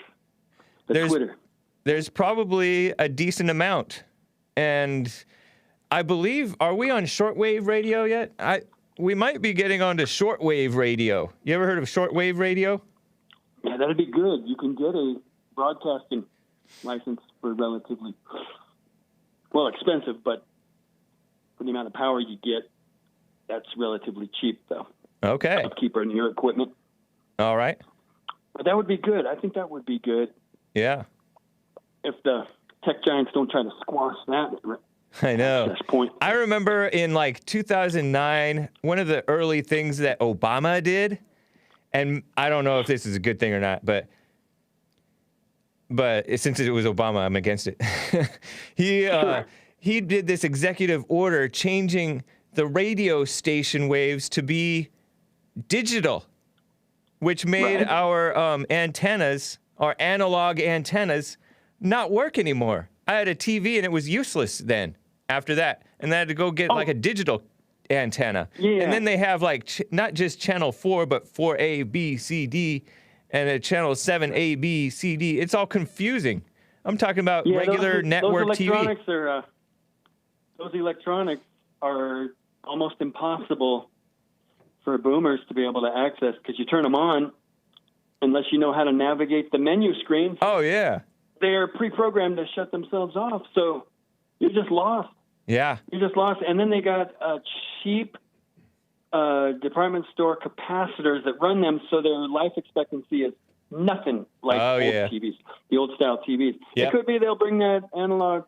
Twitter. There's probably a decent amount. And I believe, are we on shortwave radio yet? We might be getting onto shortwave radio. You ever heard of shortwave radio? Yeah, that'd be good. You can get a broadcasting license for relatively, expensive, but for the amount of power you get, that's relatively cheap, though. Okay. Upkeep on your equipment. All right. But that would be good. I think that would be good. Yeah. If the tech giants don't try to squash that. I know. At this point. I remember in 2009, one of the early things that Obama did, and I don't know if this is a good thing or not, but since it was Obama, I'm against it. He did this executive order changing the radio station waves to be digital, which made our antennas, our analog antennas, not work anymore. I had a TV and it was useless then after that. And I had to go get a digital antenna. Yeah. And then they have not just channel 4, but 4A, B, C, D, and a channel 7, A, B, C, D. It's all confusing. I'm talking about regular network TV. Those electronics are almost impossible for boomers to be able to access because you turn them on unless you know how to navigate the menu screens. Oh, yeah. They're pre-programmed to shut themselves off, so you're just lost. Yeah. You're just lost. And then they got cheap department store capacitors that run them, so their life expectancy is nothing like old TVs, the old-style TVs. Yep. It could be they'll bring that analog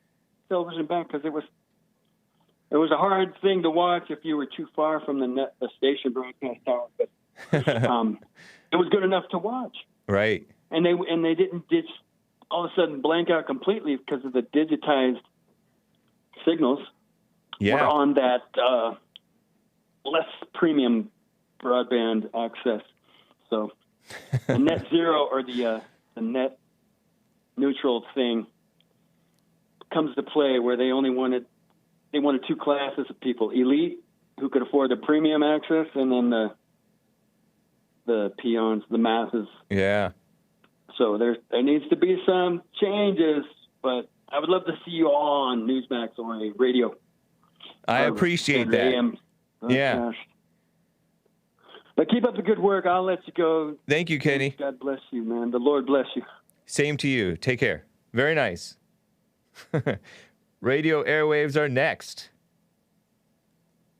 television back because it was a hard thing to watch if you were too far from the station broadcast tower, but it was good enough to watch. Right. And they didn't just all of a sudden blank out completely because of the digitized signals. Yeah. Were on that less premium broadband access. So the net zero or the net neutral thing comes to play where they wanted two classes of people: elite who could afford the premium access, and then the peons, the masses. Yeah. So there needs to be some changes, but I would love to see you all on Newsmax or a radio. I appreciate that. AM. Yeah. Gosh. But keep up the good work. I'll let you go. Thank you, Kenny. God bless you, man. The Lord bless you. Same to you. Take care. Very nice. Radio airwaves are next.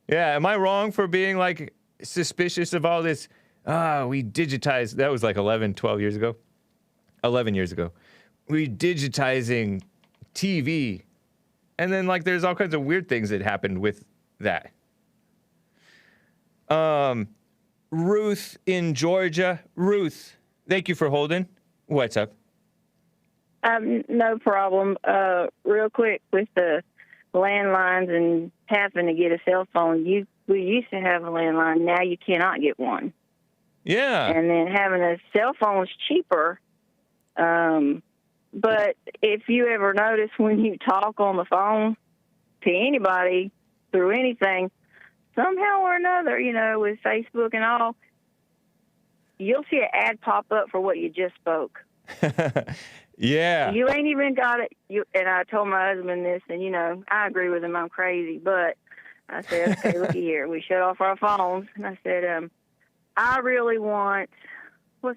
Yeah, am I wrong for being like suspicious of all this? We digitized. That was like 12 years ago. 11 years ago. We digitizing TV. And then like there's all kinds of weird things that happened with that. Ruth in Georgia. Ruth, thank you for holding. What's up? No problem. Real quick with the landlines and having to get a cell phone. We used to have a landline. Now you cannot get one. Yeah. And then having a cell phone is cheaper. But if you ever notice when you talk on the phone to anybody through anything, somehow or another, with Facebook and all, you'll see an ad pop up for what you just spoke. Yeah. You ain't even got it. And I told my husband this, and, I agree with him. I'm crazy. But I said, okay, looky here. We shut off our phones. And I said, I really want, I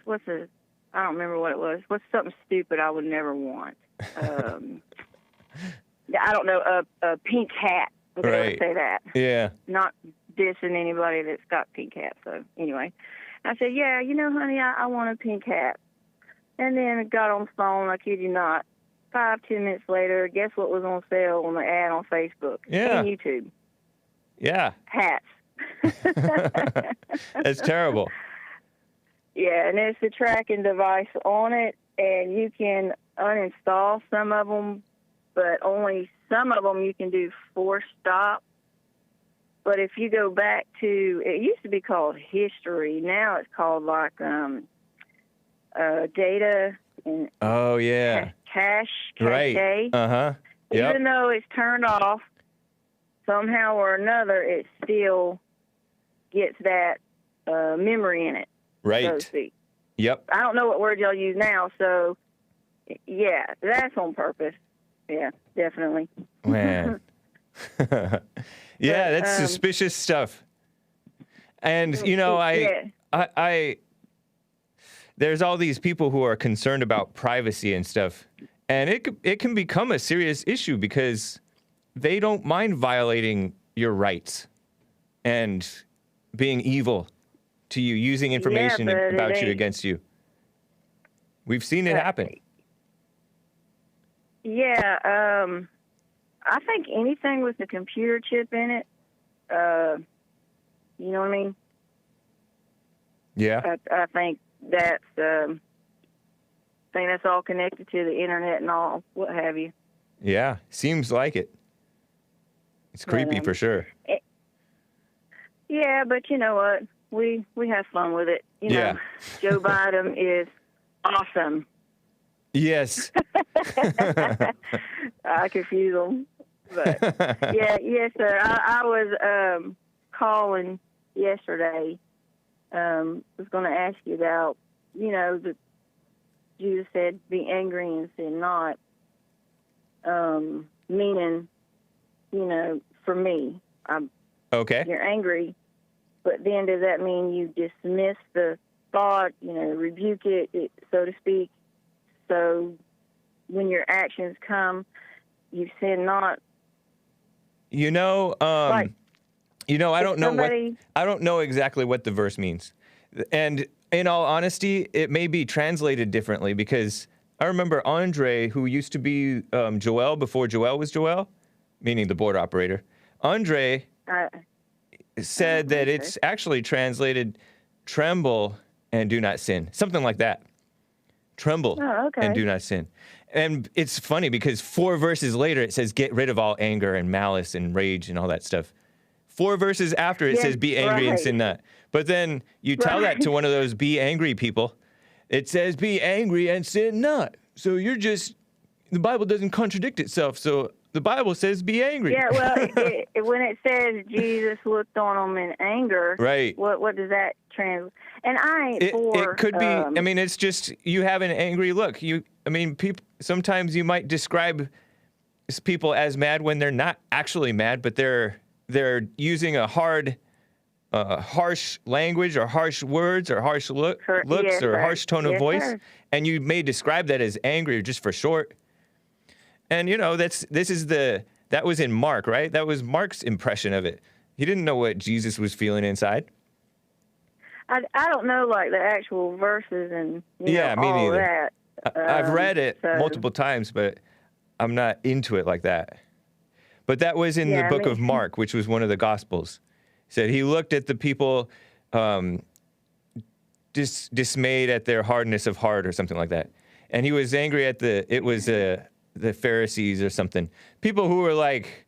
don't remember what it was. What's something stupid I would never want? I don't know, a pink hat. Okay, right. Let's say that. Yeah. Not dissing anybody that's got pink hats. So anyway, I said, yeah, honey, I want a pink hat. And then it got on the phone, I kid you not. 5-10 minutes later, guess what was on sale on the ad on Facebook? Yeah. And YouTube. Yeah. Hats. That's terrible. Yeah, and it's a tracking device on it, and you can uninstall some of them, but only some of them you can do force stop. But if you go back to, it used to be called history. Now it's called like data and oh yeah, cache. Right. Yep. Even though it's turned off, somehow or another, it still gets that memory in it. Right. So to speak. Yep. I don't know what word y'all use now, so yeah, that's on purpose. Yeah, definitely. Man. Yeah, that's suspicious stuff. And I there's all these people who are concerned about privacy and stuff, and it can become a serious issue because they don't mind violating your rights and being evil to you, using information about you against you. We've seen it happen. Yeah, I think anything with a computer chip in it, you know what I mean? Yeah. I think that's all connected to the internet and all, what have you. Yeah, seems like it. It's creepy for sure. Yeah, but you know what? We have fun with it. You know, Joe Biden is awesome. Yes. I confuse them. But yes, sir. I was calling yesterday. Was going to ask you about, that Jesus said, be angry and sin not. Meaning, for me, you're angry, but then does that mean you dismiss the thought, rebuke it, so to speak? So when your actions come, you sin not. I don't know I don't know exactly what the verse means. And in all honesty, it may be translated differently because I remember Andre, who used to be Joel before Joel was Joel, meaning the board operator. Andre said that it's actually translated tremble and do not sin. Something like that. Tremble and do not sin. And it's funny because 4 verses later it says get rid of all anger and malice and rage and all that stuff. 4 verses after it says be angry and sin not. But then you tell that to one of those be angry people. It says be angry and sin not. So the Bible doesn't contradict itself. So The Bible says be angry. Yeah, well, when it says Jesus looked on them in anger, right? What does that translate? And I ain't it could be. I mean, it's just you have an angry look. People. Sometimes you might describe people as mad when they're not actually mad, but they're using a harsh language or harsh words or harsh looks or harsh tone of voice, and you may describe that as angry just for short. And that was in Mark, right? That was Mark's impression of it. He didn't know what Jesus was feeling inside. I don't know like the actual verses and me all neither. that. I've read it multiple times, but I'm not into it like that. But that was in the book of Mark, which was one of the Gospels. He said he looked at the people dismayed at their hardness of heart or something like that. And he was angry at the Pharisees or something. People who were like,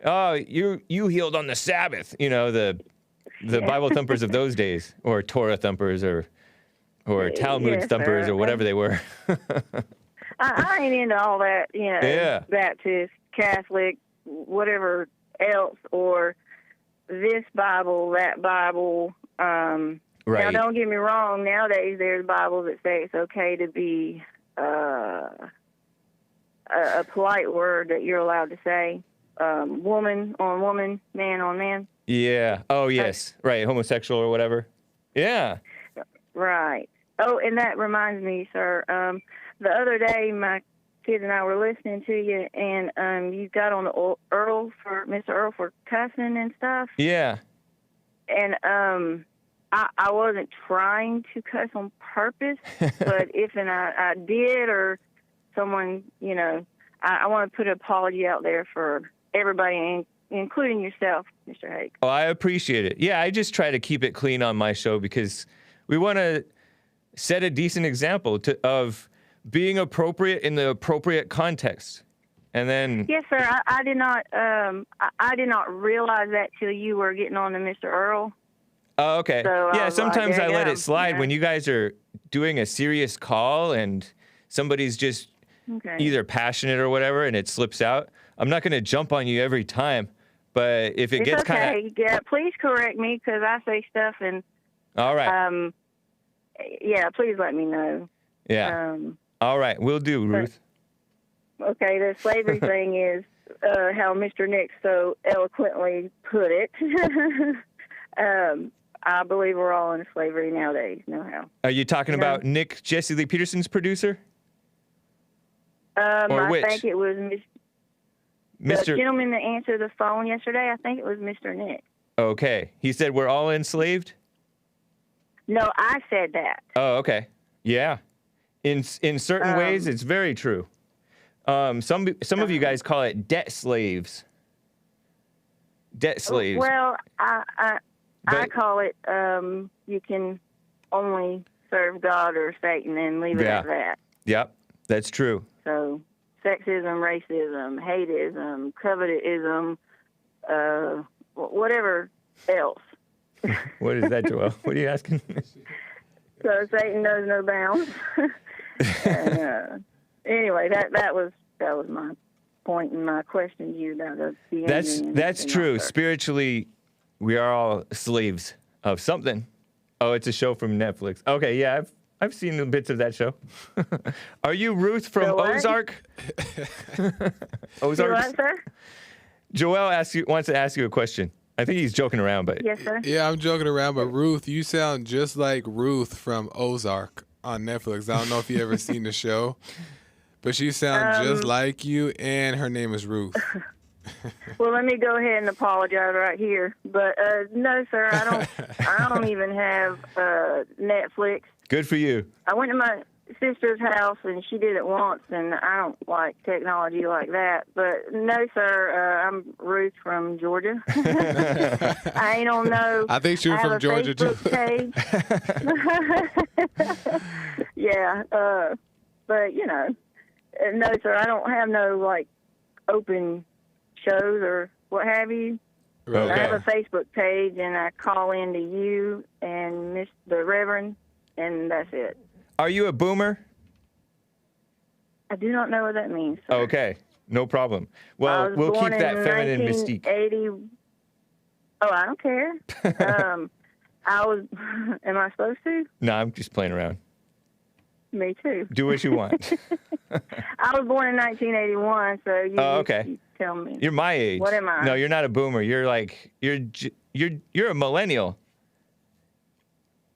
oh, you healed on the Sabbath. The Bible thumpers of those days, or Torah thumpers or Talmud thumpers or whatever they were. I ain't into all that, Baptist, Catholic, whatever else, or this Bible, that Bible. Right. Now, don't get me wrong. Nowadays, there's Bibles that say it's okay to be a polite word that you're allowed to say. Woman on woman, man on man. Yeah. Oh, yes. Right. Homosexual or whatever. Yeah. Right. Oh, and that reminds me, sir. The other day, my kids and I were listening to you, and you got on the Mr. Earl for cussing and stuff. Yeah. And I wasn't trying to cuss on purpose, but if I did, or someone, I want to put an apology out there for everybody, including yourself, Mr. Hake. Oh, I appreciate it. Yeah, I just try to keep it clean on my show because we want to set a decent example of being appropriate in the appropriate context. And then yes, sir. I did not realize that till you were getting on to Mr. Earl. Oh, okay. So yeah, sometimes I let it slide when you guys are doing a serious call and somebody's just either passionate or whatever, and it slips out. I'm not going to jump on you every time, but if it gets kind of please correct me because I say stuff and all right. Yeah, please let me know. Yeah. All right, we'll do, Ruth. Okay, the slavery thing is how Mr. Nick so eloquently put it. I believe we're all in slavery nowadays. No how. Are you talking about Nick, Jesse Lee Peterson's producer? I think it was the gentleman that answered the phone yesterday. I think it was Mr. Nick. Okay. He said we're all enslaved? No, I said that. Oh, okay. Yeah. In certain ways, it's very true. Some of you guys call it debt slaves. Debt slaves. Well, I call it you can only serve God or Satan and leave it at that. Yep, that's true. So sexism, racism, hateism, covetousism, whatever else. What is that, Joel? What are you asking? So Satan knows no bounds. And, anyway, that was my point and my question to you about the That's true. Spiritually, we are all slaves of something. Oh, it's a show from Netflix. Okay, yeah, I've seen the bits of that show. Are you Ruth from Ozark? Ozark. What, sir? Joel wants to ask you a question. I think he's joking around, but yes, sir. Yeah, I'm joking around, but Ruth, you sound just like Ruth from Ozark on Netflix. I don't know if you ever seen the show, but she sounds just like you, and her name is Ruth. Well, let me go ahead and apologize right here, but no, sir, I don't even have Netflix. Good for you. I went to my sister's house and she did it once, and I don't like technology like that. But no, sir, I'm Ruth from Georgia. I don't know. I think she was from Georgia too. Yeah, but no, sir, I don't have no like open shows or what have you. Okay. I have a Facebook page, and I call in to you and the Reverend, and that's it. Are you a boomer? I do not know what that means, sir. Okay. No problem. Well, we'll keep that feminine mystique. 1980. Oh, I don't care. I was. Am I supposed to? No, I'm just playing around. Me too. Do what you want. I was born in 1981, so you tell me. You're my age. What am I? No, you're not a boomer. You're like you're a millennial.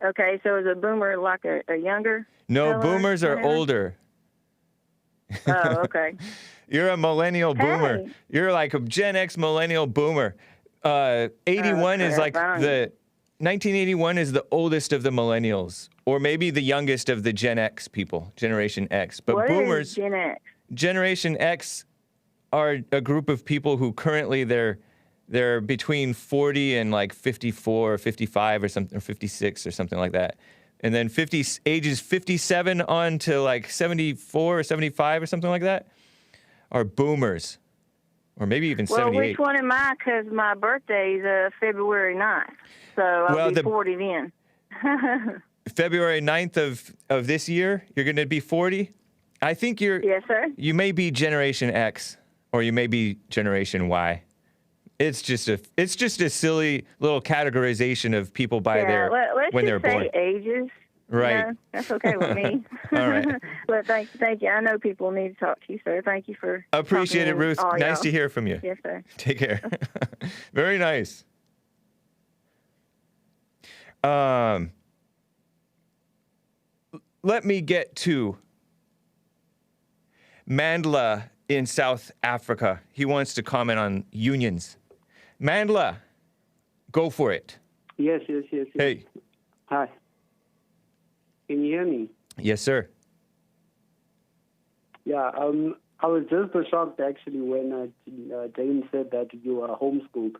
Okay, so is a boomer like a younger? No, fella, boomers are whatever? older. Oh, okay. You're a millennial boomer. Hey. You're like a Gen X millennial boomer. 81 is like 1981 is the oldest of the millennials, or maybe the youngest of the Gen X people, Generation X. But What boomers, is Gen X? Generation X are a group of people who currently they're between 40 and like 54 or 55 or something, or 56 or something like that. And then ages 57 on to like 74 or 75 or something like that are boomers. Or maybe even 78. Well, which one am I? Because my birthday's February 9th. So I'll be 40 then. February 9th of this year, you're going to be 40? I think Yes, sir. You may be Generation X, or you may be Generation Y. It's just a silly little categorization of people by when they're born. Let's just say ages. Right. You know, that's okay with me. All right. But thank you. I know people need to talk to you, sir. Thank you for Appreciate it, Ruth. all Nice y'all. to hear from you. Yes, sir. Take care. Very nice. Let me get to Mandla in South Africa. He wants to comment on unions. Mandla, go for it. Yes. Hey. Hi. Can you hear me? Yes, sir. Yeah, I was just shocked actually when Jane said that you are homeschooled,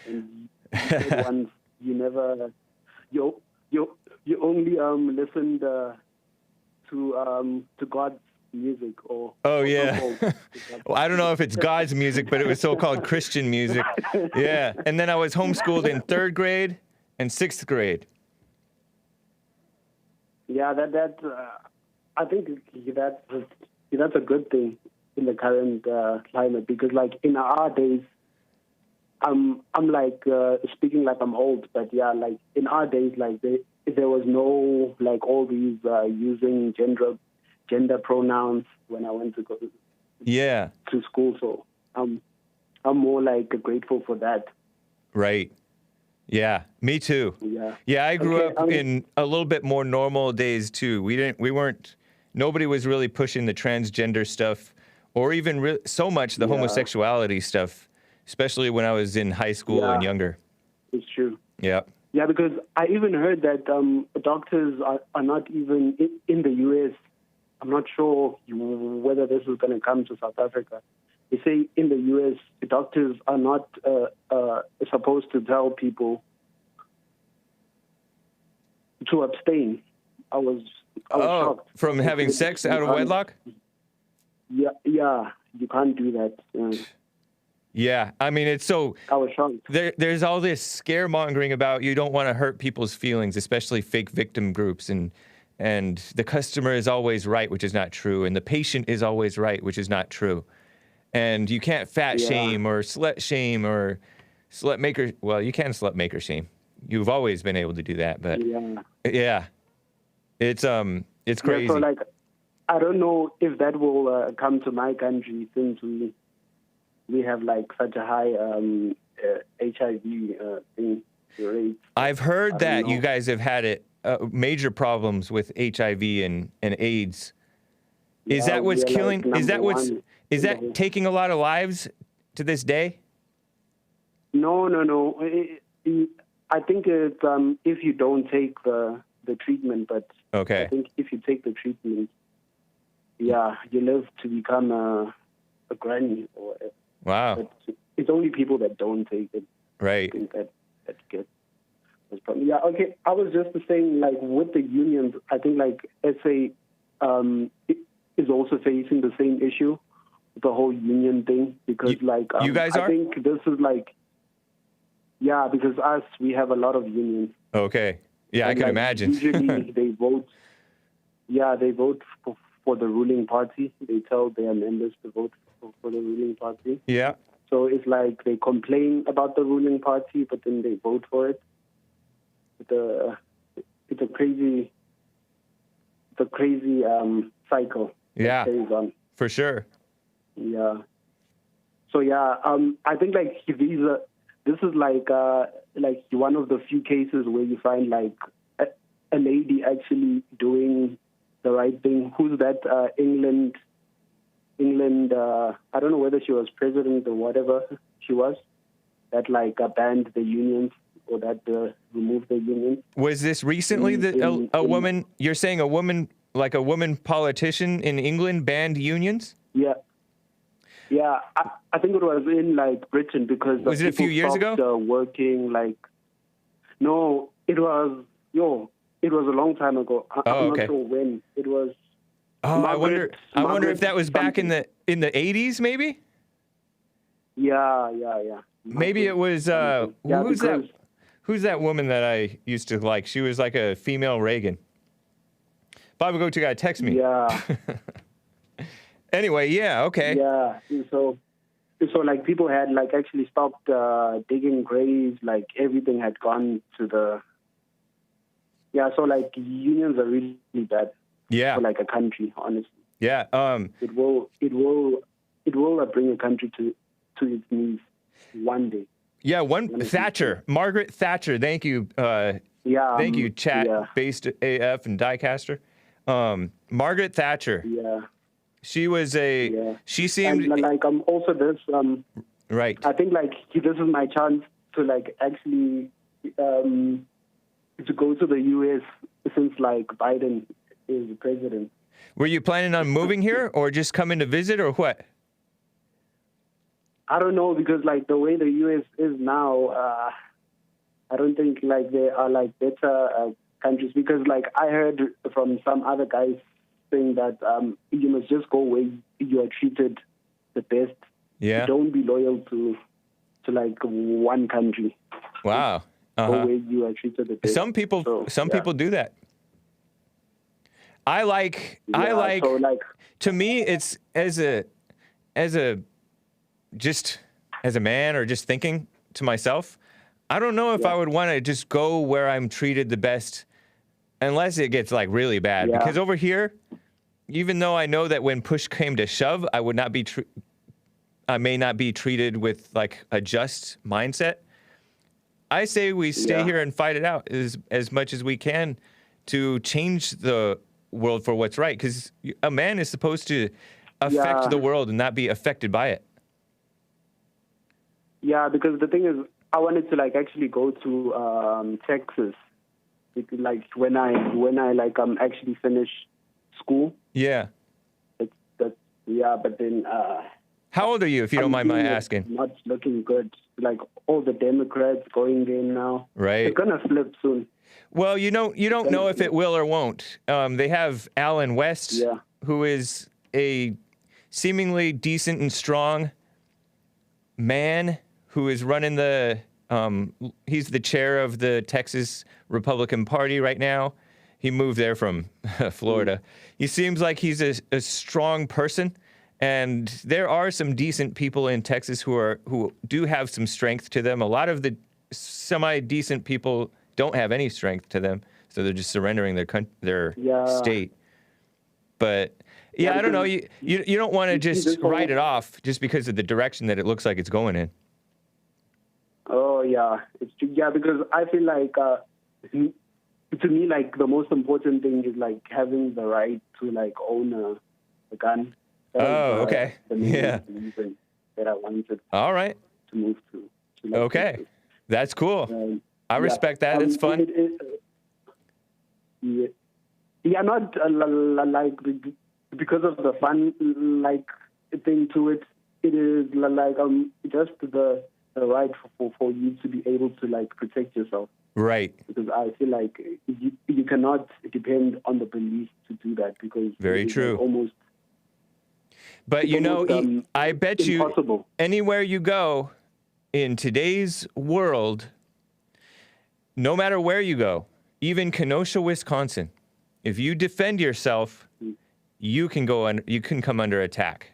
and you said once you never, you only listened to God's music or. Oh yeah. Well, I don't know if it's God's music, but it was so-called Christian music. Yeah, and then I was homeschooled in 3rd grade and 6th grade. Yeah, I think that's a good thing in the current climate, because like in our days, I'm like speaking like I'm old, but yeah, like in our days, like there was no like all these using gender pronouns when I went to go to school, so I'm more like grateful for that. Right. Yeah, me too. Yeah, I grew up in a little bit more normal days too. Nobody was really pushing the transgender stuff, or even so much the homosexuality stuff, especially when I was in high school and younger. It's true. Yeah. Yeah, because I even heard that doctors are not even in the U.S. I'm not sure whether this is going to come to South Africa. They say in the U.S., the doctors are not supposed to tell people to abstain. I was shocked. From having sex out of wedlock? Yeah, you can't do that. Yeah, I mean, it's so. I was shocked. There's all this scaremongering about you don't want to hurt people's feelings, especially fake victim groups, and the customer is always right, which is not true, and the patient is always right, which is not true. And you can't fat shame or slut shame or slut maker. Well, you can slut maker shame. You've always been able to do that, but yeah, it's crazy. Yeah, so like, I don't know if that will come to my country, since we have like such a high HIV thing rate. I've heard that you guys have had major problems with HIV and AIDS. Is that what's killing? Like is that taking a lot of lives to this day? No. I think it's if you don't take the treatment, but I think if you take the treatment, you live to become a granny. Wow. But it's only people that don't take it. Right. I think that get this problem. Yeah. Okay. I was just saying, like with the unions, I think like SA is also facing the same issue, the whole union thing, because you guys I think this is like, because we have a lot of unions. Okay. Yeah, and I can imagine. Usually they vote for the ruling party. They tell their members to vote for the ruling party. Yeah. So it's like they complain about the ruling party, but then they vote for it. It's a crazy cycle. Yeah. That carries on. For sure. Yeah. So yeah, I think like this is like one of the few cases where you find like a lady actually doing the right thing. Who's that? England. I don't know whether she was president or whatever she was. That like banned the unions or that removed the unions. Was this recently a woman? You're saying a woman politician in England banned unions? Yeah. Yeah, I think it was in like Britain because was it a few years ago? Working like, no, it was a long time ago. I'm not sure when it was. Oh, I wonder if that was back in the 80s, maybe. Yeah. Maybe it was. Who's that woman that I used to like? She was like a female Reagan. Bobby Goat, gotta text me. Yeah. Anyway, yeah, okay. Yeah, so like people had like actually stopped digging graves, like everything had gone to the. Yeah, so like unions are really bad. Yeah. For like a country, honestly. Yeah. It will bring a country to its knees one day. Yeah. Margaret Thatcher. Thank you. Thank you, chat based AF and Diecaster. Margaret Thatcher. Yeah. She was she seemed and, like also this right. I think like this is my chance to like actually to go to the US since like Biden is president. Were you planning on moving here or just coming to visit or what? I don't know because like the way the US is now, I don't think like there are like better countries because like I heard from some other guys saying that you must just go where you are treated the best. Yeah. Don't be loyal to like one country. Wow. Go where you are treated the best. Some people do that. I like to me it's as a man or just thinking to myself, I don't know if I would want to just go where I'm treated the best unless it gets like really bad because over here, even though I know that when push came to shove, I would not be I may not be treated with like a just mindset. I say we stay here and fight it out as much as we can to change the world for what's right because a man is supposed to affect the world and not be affected by it. Yeah, because the thing is, I wanted to like actually go to Texas, like when I like actually finish school. Yeah. But then. How old are you, if you don't mind my asking? Not looking good. Like all the Democrats going in now. Right. It's gonna flip soon. Well, you don't know if it will or won't. They have Alan West, who is a seemingly decent and strong man who is running he's the chair of the Texas Republican Party right now. He moved there from Florida. He seems like he's a strong person, and there are some decent people in Texas who do have some strength to them. A lot of the semi-decent people don't have any strength to them, so they're just surrendering their state. But I don't know. You don't want to just write it off just because of the direction that it looks like it's going in. Oh yeah, it's true. Yeah, because I feel like to me, like the most important thing is like having the right to like own a gun. Okay. The main reason that I wanted. All right. To move to okay, Texas. That's cool. I respect that. It's fun. Not like because of the fun like thing to it. It is like just the right for you to be able to like protect yourself. Right. Because I feel like you cannot depend on the police to do that because very true. Almost. But I bet impossible. You anywhere you go in today's world, no matter where you go, even Kenosha, Wisconsin, if you defend yourself, you can come under attack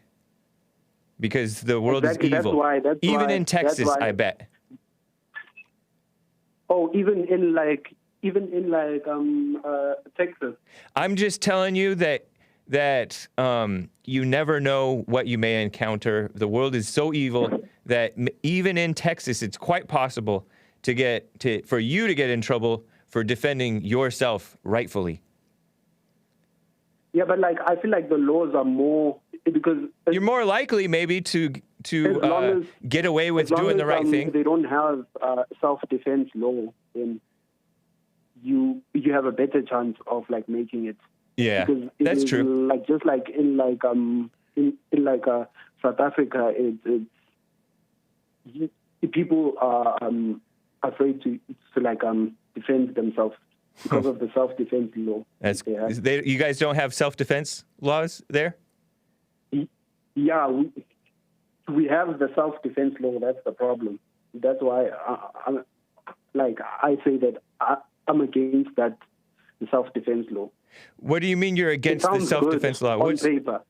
because the world Exactly, is evil. Even in Texas, I bet. Oh, even in Texas. I'm just telling you that you never know what you may encounter. The world is so evil that even in Texas, it's quite possible for you to get in trouble for defending yourself rightfully. Yeah, but like I feel like the laws are more because you're more likely maybe to get away with doing the right thing. They don't have self-defense law, then you have a better chance of like making it. Yeah, because that's true. Like just like in South Africa, people are afraid to defend themselves because of the self-defense law. You guys don't have self-defense laws there? Yeah, we have the self-defense law. That's the problem. That's why I say that I'm against that the self-defense law. What do you mean you're against the self-defense law? On paper.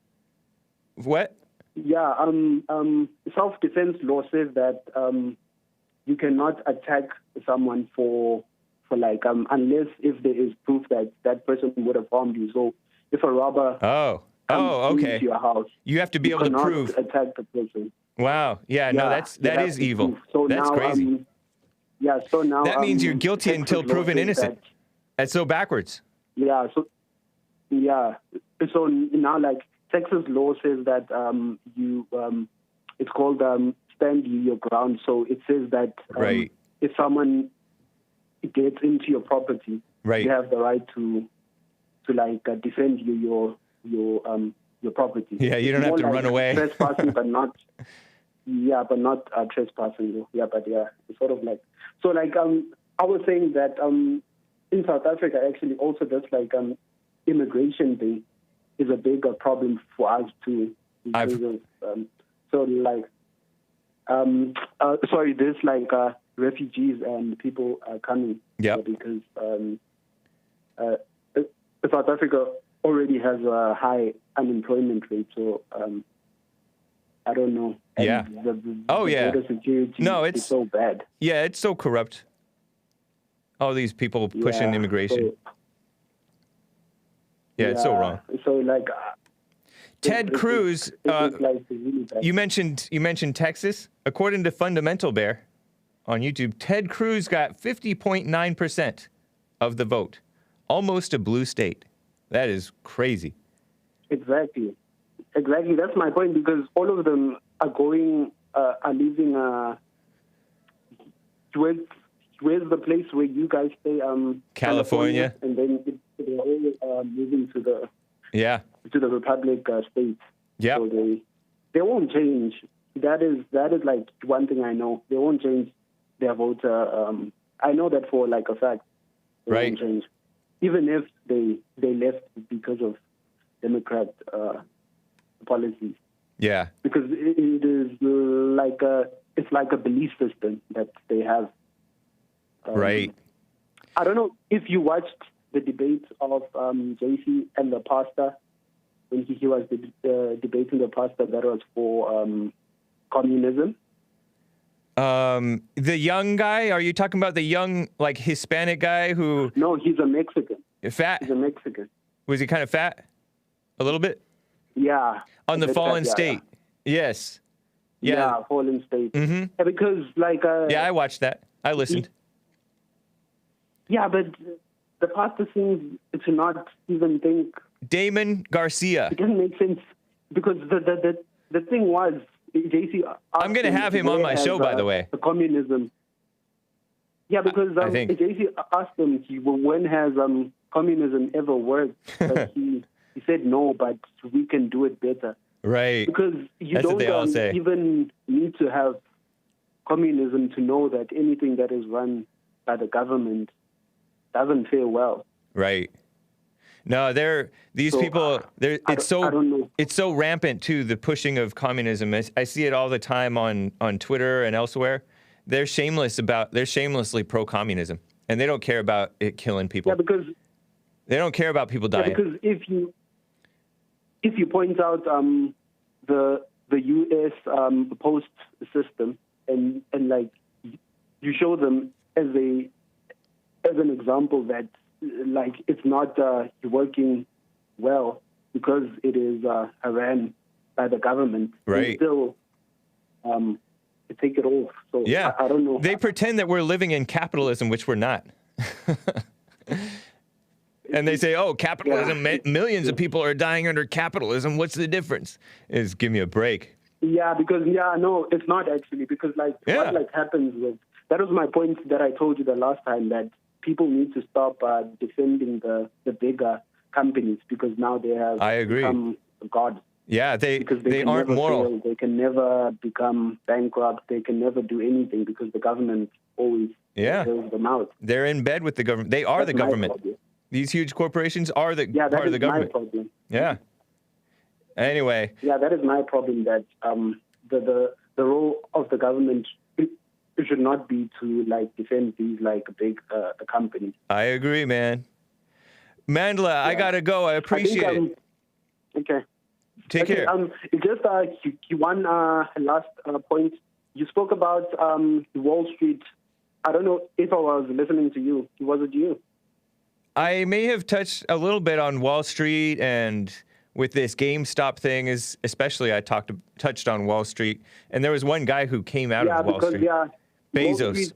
What? Yeah, self-defense law says that you cannot attack someone for unless if there is proof that that person would have harmed you. So if a robber comes into your house, you have to be able to prove attack the person. Wow. Yeah. No, that is evil. So that's now, crazy. So now that means you're guilty until proven innocent. That's so backwards. Yeah. So now like Texas law says that it's called stand your ground. So it says that if someone gets into your property, you have the right to defend your property. Yeah, you don't have to run away. Trespassing, but not trespassing. Yeah, but it's sort of like so. Like I was saying that in South Africa, actually, also just like immigration thing is a bigger problem for us too. There's like refugees and people are coming. Yeah. Because South Africa already has a high unemployment rate, so I don't know. And the border security is so bad. Yeah, it's so corrupt. All these people pushing immigration. It's so wrong. So like Ted Cruz, really you mentioned Texas. According to Fundamental Bear on YouTube, Ted Cruz got 50.9% of the vote. Almost a blue state. That is crazy. Exactly. That's my point, because all of them are living. Where's the place where you guys stay? California. And then they're all moving to the Republic states. Yeah. So they won't change. That is like one thing I know. They won't change their voter. I know that for like a fact. They won't change. Even if they left because of Democrat policies. Yeah. Because it is like it's like a belief system that they have. Right. I don't know if you watched the debate of JC and the pastor when he was debating the pastor that was for communism. The young guy? Are you talking about the young, like, Hispanic guy who... No, he's a Mexican. Fat? He's a Mexican. Was he kind of fat? A little bit? Yeah. On the Fallen State? Yes. Yeah, Fallen State. Mm-hmm. Yeah, because, like... yeah, I watched that. I listened. Yeah, but the pastor seems to not even think... Damon Garcia. It doesn't make sense, because the thing was... JC I'm going to have him on my show, by the way. The communism. Yeah, because JC asked him, when has communism ever worked? But he said no, but we can do it better. Right. Because you don't even need to have communism to know that anything that is run by the government doesn't fare well. Right. No, it's so rampant too, the pushing of communism. I see it all the time on Twitter and elsewhere. They're shamelessly pro-communism, and they don't care about it killing people. Yeah, because they don't care about people dying. Yeah, because if you point out the U.S. post system and like you show them as an example that like it's not working well because it is ran by the government, right? They still take it off. So yeah, I don't know. They pretend that we're living in capitalism, which we're not. And they say, "Oh, capitalism! Millions of people are dying under capitalism. What's the difference?" Is give me a break. Yeah, because no, it's not actually because what happens with that was my point that I told you the last time that people need to stop defending the bigger companies because now they have become God. Yeah, they aren't moral. Fail. They can never become bankrupt. They can never do anything because the government always bails them out. They're in bed with the government. They are the government. Problem. These huge corporations are the part of the government. My problem. Yeah. Anyway. Yeah, that is my problem. That the role of the government should not be to defend these big companies. I agree, man. Mandla, I gotta go. I appreciate it. Okay. Take care. Just one last point. You spoke about Wall Street. I don't know if I was listening to you. Was it you? I may have touched a little bit on Wall Street and with this GameStop thing, especially I touched on Wall Street. And there was one guy who came out of Wall Street. Bezos.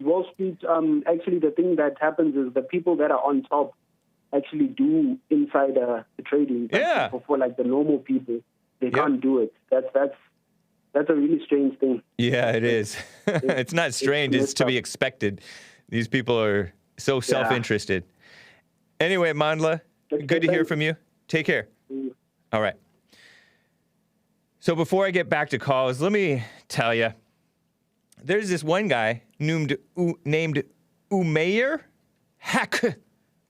Wall Street, actually the thing that happens is the people that are on top actually do insider trading. Yeah. For the normal people, they can't do it. That's a really strange thing. Yeah, it is. It's not strange. It's to be expected. These people are so self-interested. Anyway, Mandla, good to hear from you. Take care. All right. So before I get back to calls, let me tell you, there's this one guy named Umair Haque,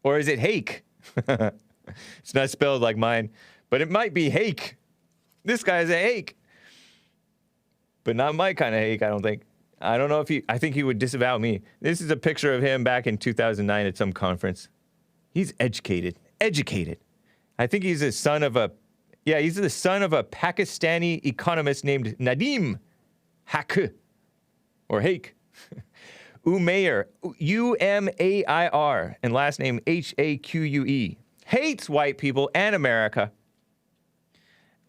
or is it Hake? It's not spelled like mine, but it might be Hake. This guy's a Hake. But not my kind of Hake, I don't think. I don't know I think he would disavow me. This is a picture of him back in 2009 at some conference. He's educated. I think he's the son of a Pakistani economist named Nadeem Haque, or Hake. Umair, Umair, and last name Haque. Hates white people and America.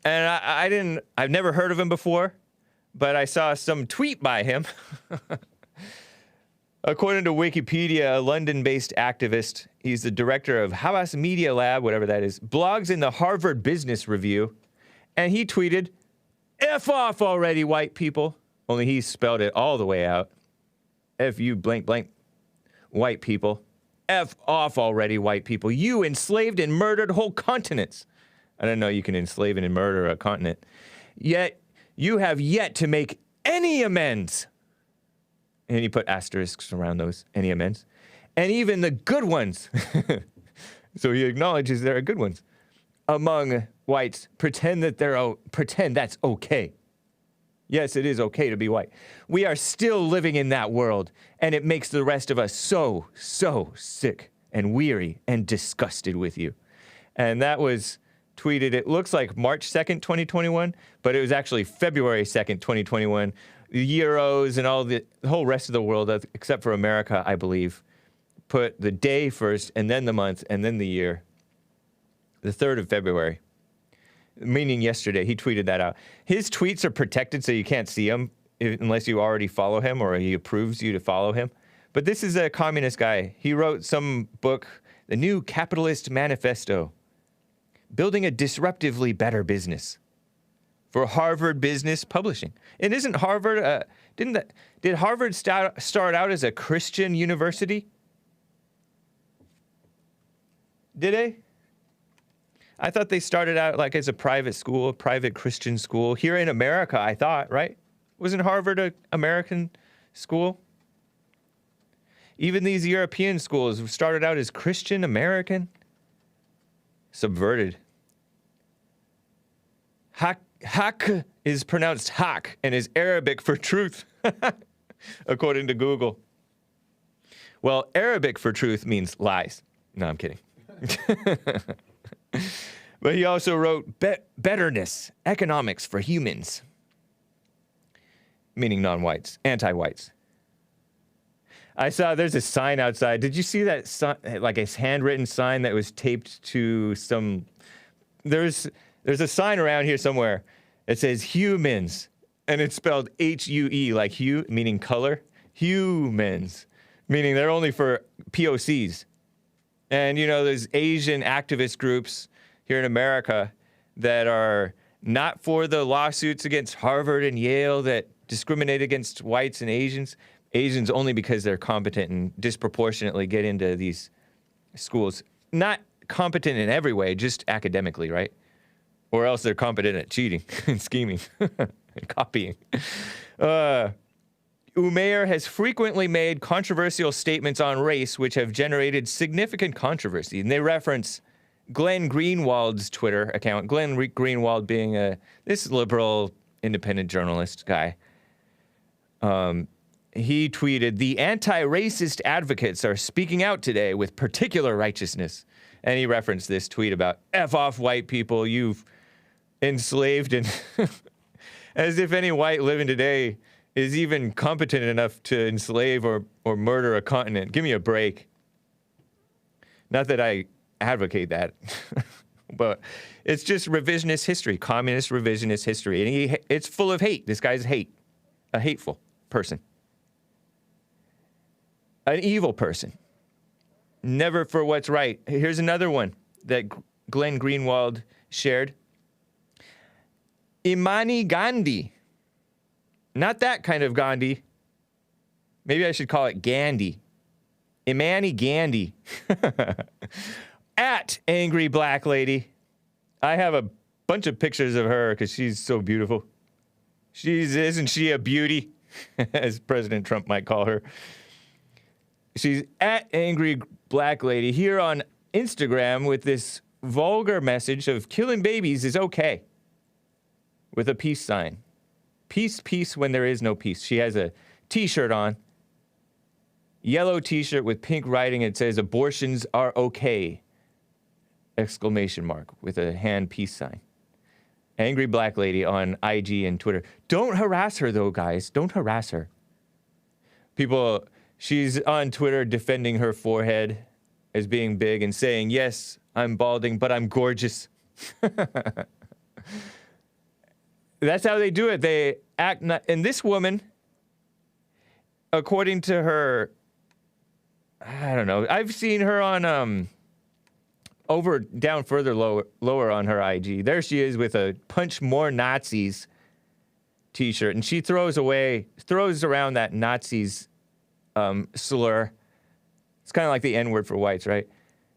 And I've never heard of him before, but I saw some tweet by him. According to Wikipedia, a London-based activist, he's the director of Havas Media Lab, whatever that is, blogs in the Harvard Business Review, and he tweeted, "F off already, white people." Only he spelled it all the way out. F you blank blank, white people. F off already, white people. You enslaved and murdered whole continents. I didn't know you can enslave and murder a continent. Yet, you have yet to make any amends. And he put asterisks around those, any amends. And even the good ones. So he acknowledges there are good ones. Among whites, pretend that's okay. Yes, it is okay to be white. We are still living in that world, and it makes the rest of us so, so sick and weary and disgusted with you. And that was tweeted, it looks like March 2nd, 2021, but it was actually February 2nd, 2021. The Euros and all the whole rest of the world, except for America, I believe, put the day first, and then the month, and then the year. The 3rd of February. Meaning yesterday, he tweeted that out. His tweets are protected, so you can't see them unless you already follow him or he approves you to follow him. But this is a communist guy. He wrote some book, The New Capitalist Manifesto, Building a Disruptively Better Business, for Harvard Business Publishing. And isn't Harvard, did Harvard start out as a Christian university? Did they? I thought they started out like as a private school, a private Christian school. Here in America, I thought, right? Wasn't Harvard an American school? Even these European schools started out as Christian American. Subverted. Haq is pronounced haq and is Arabic for truth, according to Google. Well, Arabic for truth means lies. No, I'm kidding. But he also wrote betterness, economics for humans, meaning non-whites, anti-whites. I saw there's a sign outside. Did you see that sign, like a handwritten sign that was taped to some? There's a sign around here somewhere that says humans, and it's spelled H-U-E, like hue, meaning color. Humans, meaning they're only for POCs. And, you know, there's Asian activist groups here in America that are not for the lawsuits against Harvard and Yale that discriminate against whites and Asians. Asians only because they're competent and disproportionately get into these schools. Not competent in every way, just academically, right? Or else they're competent at cheating and scheming and copying. Umair has frequently made controversial statements on race which have generated significant controversy. And they reference Glenn Greenwald's Twitter account. Glenn Greenwald being this liberal independent journalist guy. He tweeted, "The anti-racist advocates are speaking out today with particular righteousness." And he referenced this tweet about F off white people, you've enslaved, and as if any white living today is even competent enough to enslave or murder a continent. Give me a break. Not that I advocate that, but it's just revisionist history, communist revisionist history. And it's full of hate. This guy's a hateful person. An evil person. Never for what's right. Here's another one that Glenn Greenwald shared. Imani Gandy. Not that kind of Gandhi. Maybe I should call it Gandy. Imani Gandy. At Angry Black Lady. I have a bunch of pictures of her because she's so beautiful. Isn't she a beauty? As President Trump might call her. She's at Angry Black Lady here on Instagram with this vulgar message of killing babies is okay. With a peace sign. Peace, peace when there is no peace. She has a t-shirt on. Yellow t-shirt with pink writing. It says abortions are okay. Exclamation mark with a hand peace sign. Angry Black Lady on IG and Twitter. Don't harass her though, guys. Don't harass her. She's on Twitter defending her forehead as being big and saying, yes, I'm balding, but I'm gorgeous. That's how they do it. They act not. And this woman, according to her, I don't know. I've seen her on down further lower on her IG. There she is with a Punch More Nazis t-shirt, and she throws around that Nazis slur. It's kind of like the N-word for whites, right?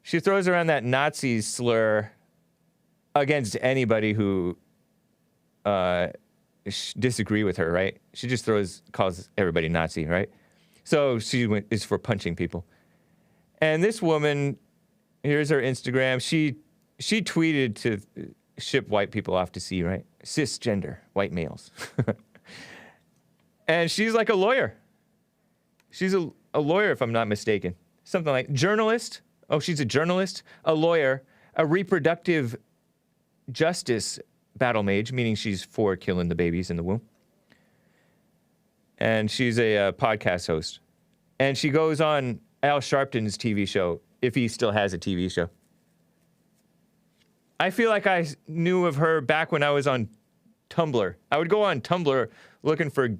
She throws around that Nazi slur against anybody who disagree with her, right? She just calls everybody Nazi, right? So she is for punching people. And this woman, here's her Instagram. She tweeted to ship white people off to sea, right? Cisgender white males. And she's like a lawyer. She's a lawyer, if I'm not mistaken. Something like journalist. Oh, she's a journalist, a lawyer, a reproductive justice battle mage, meaning she's for killing the babies in the womb. And she's a podcast host. And she goes on Al Sharpton's TV show, if he still has a TV show. I feel like I knew of her back when I was on Tumblr. I would go on Tumblr looking for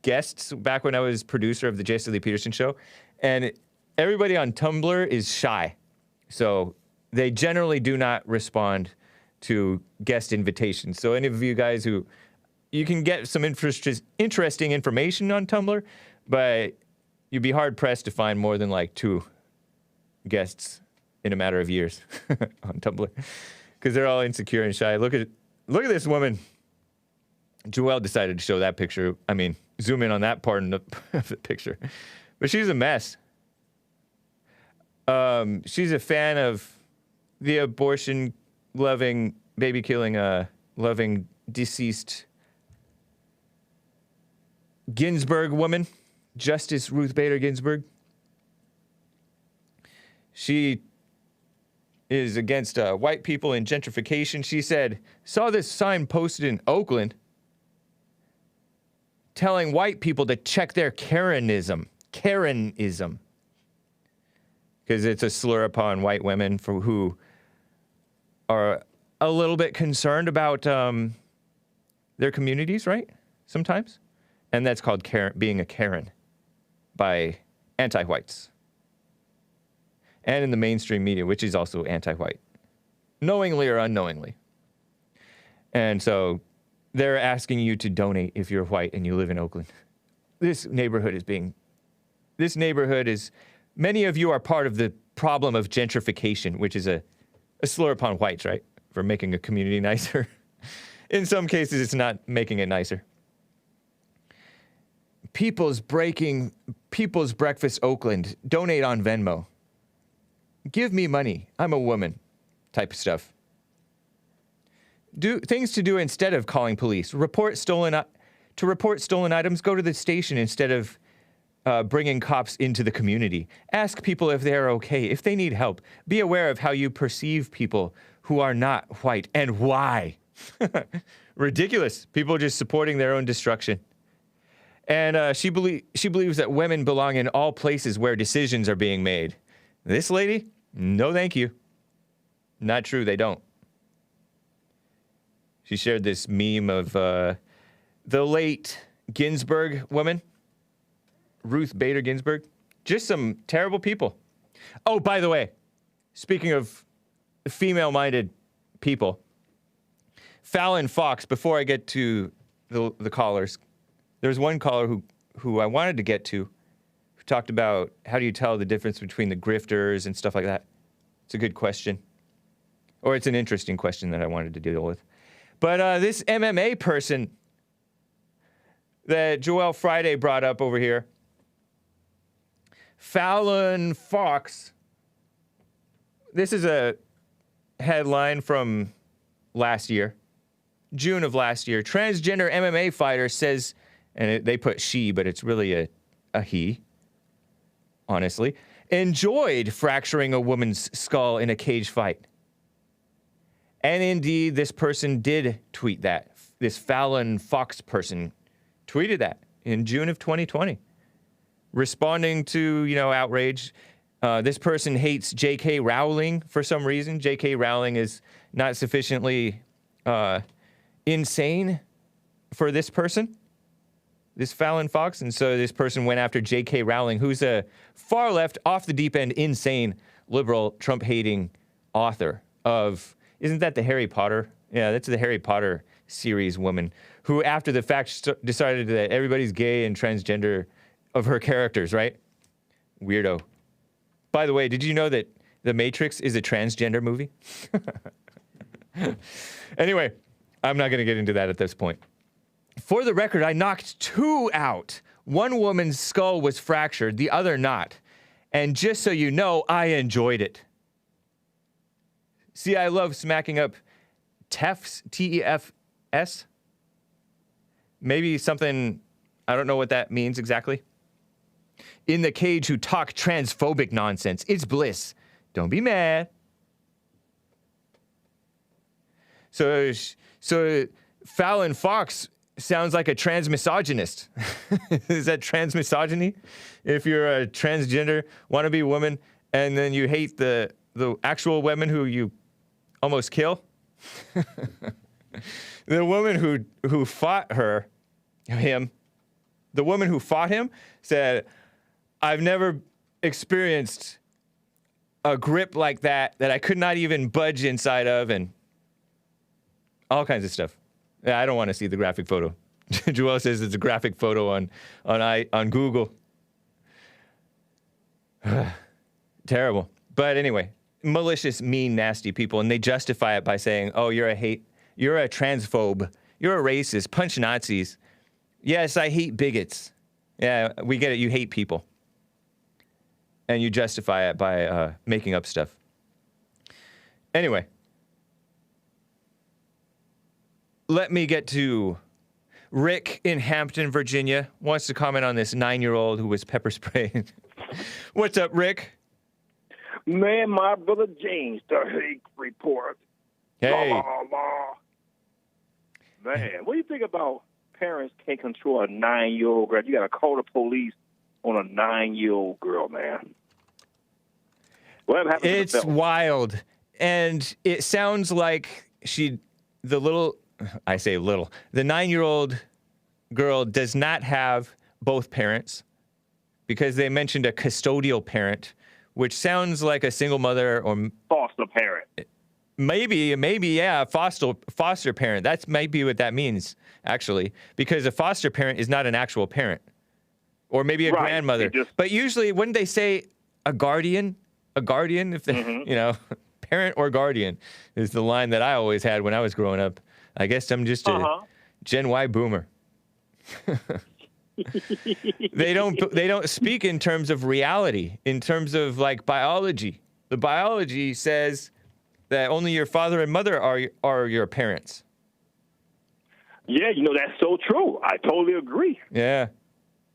guests back when I was producer of the Jesse Lee Peterson show. And everybody on Tumblr is shy. So they generally do not respond to guest invitations. So any of you guys you can get some interesting information on Tumblr, but you'd be hard pressed to find more than like 2 guests in a matter of years on Tumblr, because they're all insecure and shy. Look at this woman. Joelle decided to show that picture. I mean, zoom in on that part of the picture, but she's a mess. She's a fan of the abortion-loving, baby-killing, loving deceased Ginsburg woman, Justice Ruth Bader Ginsburg. She is against white people and gentrification. She said, saw this sign posted in Oakland telling white people to check their Karenism. Karenism. Because it's a slur upon white women who are a little bit concerned about their communities, right? Sometimes. And that's called being a Karen by anti-whites. And in the mainstream media, which is also anti-white. Knowingly or unknowingly. And so they're asking you to donate if you're white and you live in Oakland. This neighborhood is, many of you are part of the problem of gentrification, which is a slur upon whites, right? For making a community nicer. In some cases, it's not making it nicer. People's Breakfast Oakland. Donate on Venmo. Give me money. I'm a woman. Type of stuff. Do things to do instead of calling police. To report stolen items, go to the station instead of bringing cops into the community. Ask people if they're okay, if they need help. Be aware of how you perceive people who are not white and why. Ridiculous. People just supporting their own destruction. And she believes that women belong in all places where decisions are being made. This lady, no thank you. Not true, they don't. She shared this meme of the late Ginsburg woman, Ruth Bader Ginsburg. Just some terrible people. Oh, by the way, speaking of female-minded people, Fallon Fox, before I get to the callers, there's one caller who I wanted to get to, who talked about how do you tell the difference between the grifters and stuff like that. It's a good question. Or it's an interesting question that I wanted to deal with. But this MMA person that Joelle Friday brought up over here, Fallon Fox, this is a headline from last year, June of last year. Transgender MMA fighter says, and they put she, but it's really a he, honestly, enjoyed fracturing a woman's skull in a cage fight. And indeed, this person did tweet that. This Fallon Fox person tweeted that in June of 2020. Responding to, outrage. This person hates J.K. Rowling for some reason. J.K. Rowling is not sufficiently insane for this person, this Fallon Fox. And so this person went after J.K. Rowling, who's a far left, off the deep end, insane, liberal, Trump-hating author of, isn't that the Harry Potter? Yeah, that's the Harry Potter series woman who, after the fact, decided that everybody's gay and transgender of her characters, right? Weirdo. By the way, did you know that The Matrix is a transgender movie? Anyway, I'm not going to get into that at this point. For the record, I knocked 2 out. One woman's skull was fractured, the other not. And just so you know, I enjoyed it. See, I love smacking up TEFs, T-E-F-S. Maybe something, I don't know what that means exactly. In the cage who talk transphobic nonsense. It's bliss. Don't be mad. So Fallon Fox sounds like a transmisogynist. Is that transmisogyny? If you're a transgender, wannabe woman, and then you hate the actual women who you almost kill? The woman who fought him, the woman who fought him said, I've never experienced a grip like that I could not even budge inside of, and all kinds of stuff. Yeah, I don't want to see the graphic photo. Joelle says it's a graphic photo on Google. Terrible. But anyway, malicious, mean, nasty people, and they justify it by saying, oh, you're a transphobe, you're a racist, punch Nazis. Yes, I hate bigots. Yeah, we get it, you hate people. And you justify it by making up stuff. Anyway. Let me get to Rick in Hampton, Virginia, wants to comment on this 9-year-old who was pepper sprayed. What's up, Rick? Man, my brother James, the Hake Report. Hey. La, la, la. Man, what do you think about parents can't control a 9-year-old girl? You got to call the police on a 9-year-old girl, man. What happened to the It's fella? wild. And it sounds like the 9-year-old girl does not have both parents because they mentioned a custodial parent, which sounds like a single mother or Foster parent. maybe, yeah, foster parent. That might be what that means, actually, because a foster parent is not an actual parent. Or maybe a Right. grandmother. But usually, wouldn't they say a guardian? A guardian, if they, parent or guardian is the line that I always had when I was growing up. I guess I'm just a Gen Y boomer. They don't speak in terms of reality, in terms of like biology. The biology says that only your father and mother are your parents. Yeah, that's so true. I totally agree. Yeah.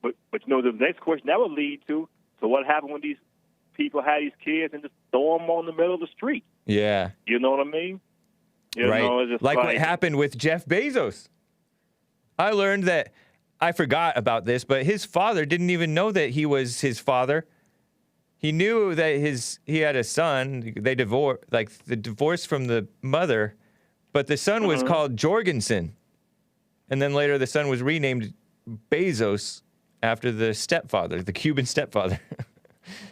But the next question that would lead to, so what happened when these people had these kids and just throw them on the middle of the street? Yeah. You know what I mean? Right. It's just Like what happened with Jeff Bezos. I learned that, I forgot about this, but his father didn't even know that he was his father. He knew that he had a son. They divorced, like the divorce from the mother, but the son was called Jorgensen. And then later the son was renamed Bezos after the stepfather, the Cuban stepfather.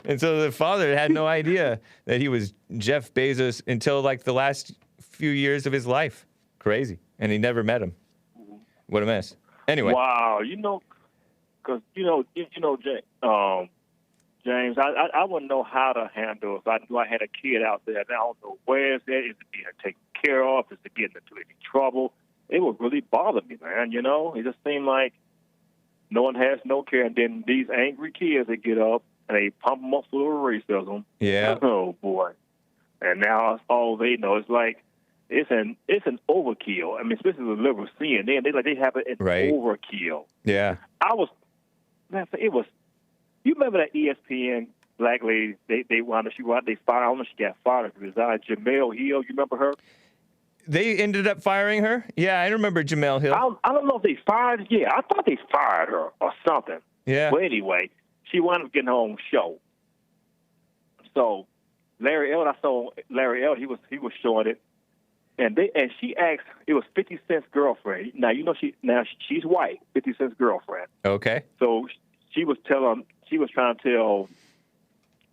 And so the father had no idea that he was Jeff Bezos until like the last few years of his life. Crazy. And he never met him. What a mess. Anyway. Wow, because James, I wouldn't know how to handle if I knew I had a kid out there. And I don't know where is it being taken care of? Is it getting into any trouble? It would really bother me, man. It just seemed like no one has no care, and then these angry kids, they get up and they pump them up full of racism. Yeah. Oh boy. And now that's all they know. It's like it's an overkill. I mean, especially the liberal CNN, they have it right. overkill. Yeah. You remember that ESPN black lady? They fired. I don't know if she got fired or resigned. Jamel Hill, you remember her? They ended up firing her? Yeah, I remember Jamel Hill. I don't know if they fired. Yeah, I thought they fired her or something. Yeah. But anyway, she wound up getting her own show. So Larry Earl, I saw Larry Earl. He was showing it, and she asked. It was 50 Cent's girlfriend. Now she's white. 50 Cent's girlfriend. Okay. So she was trying to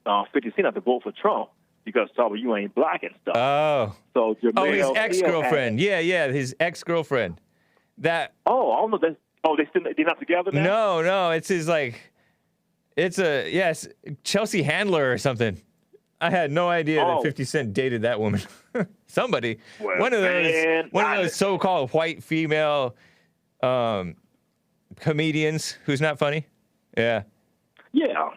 tell 50 Cent not to vote for Trump because you ain't black and stuff. Oh. So his ex-girlfriend. Yeah, his ex-girlfriend. That. Oh, I don't know. They're not together now? No, it's his it's Chelsea Handler or something. I had no idea that 50 Cent dated that woman. Somebody. Well, one of those so-called white female comedians who's not funny. Yeah. Yeah.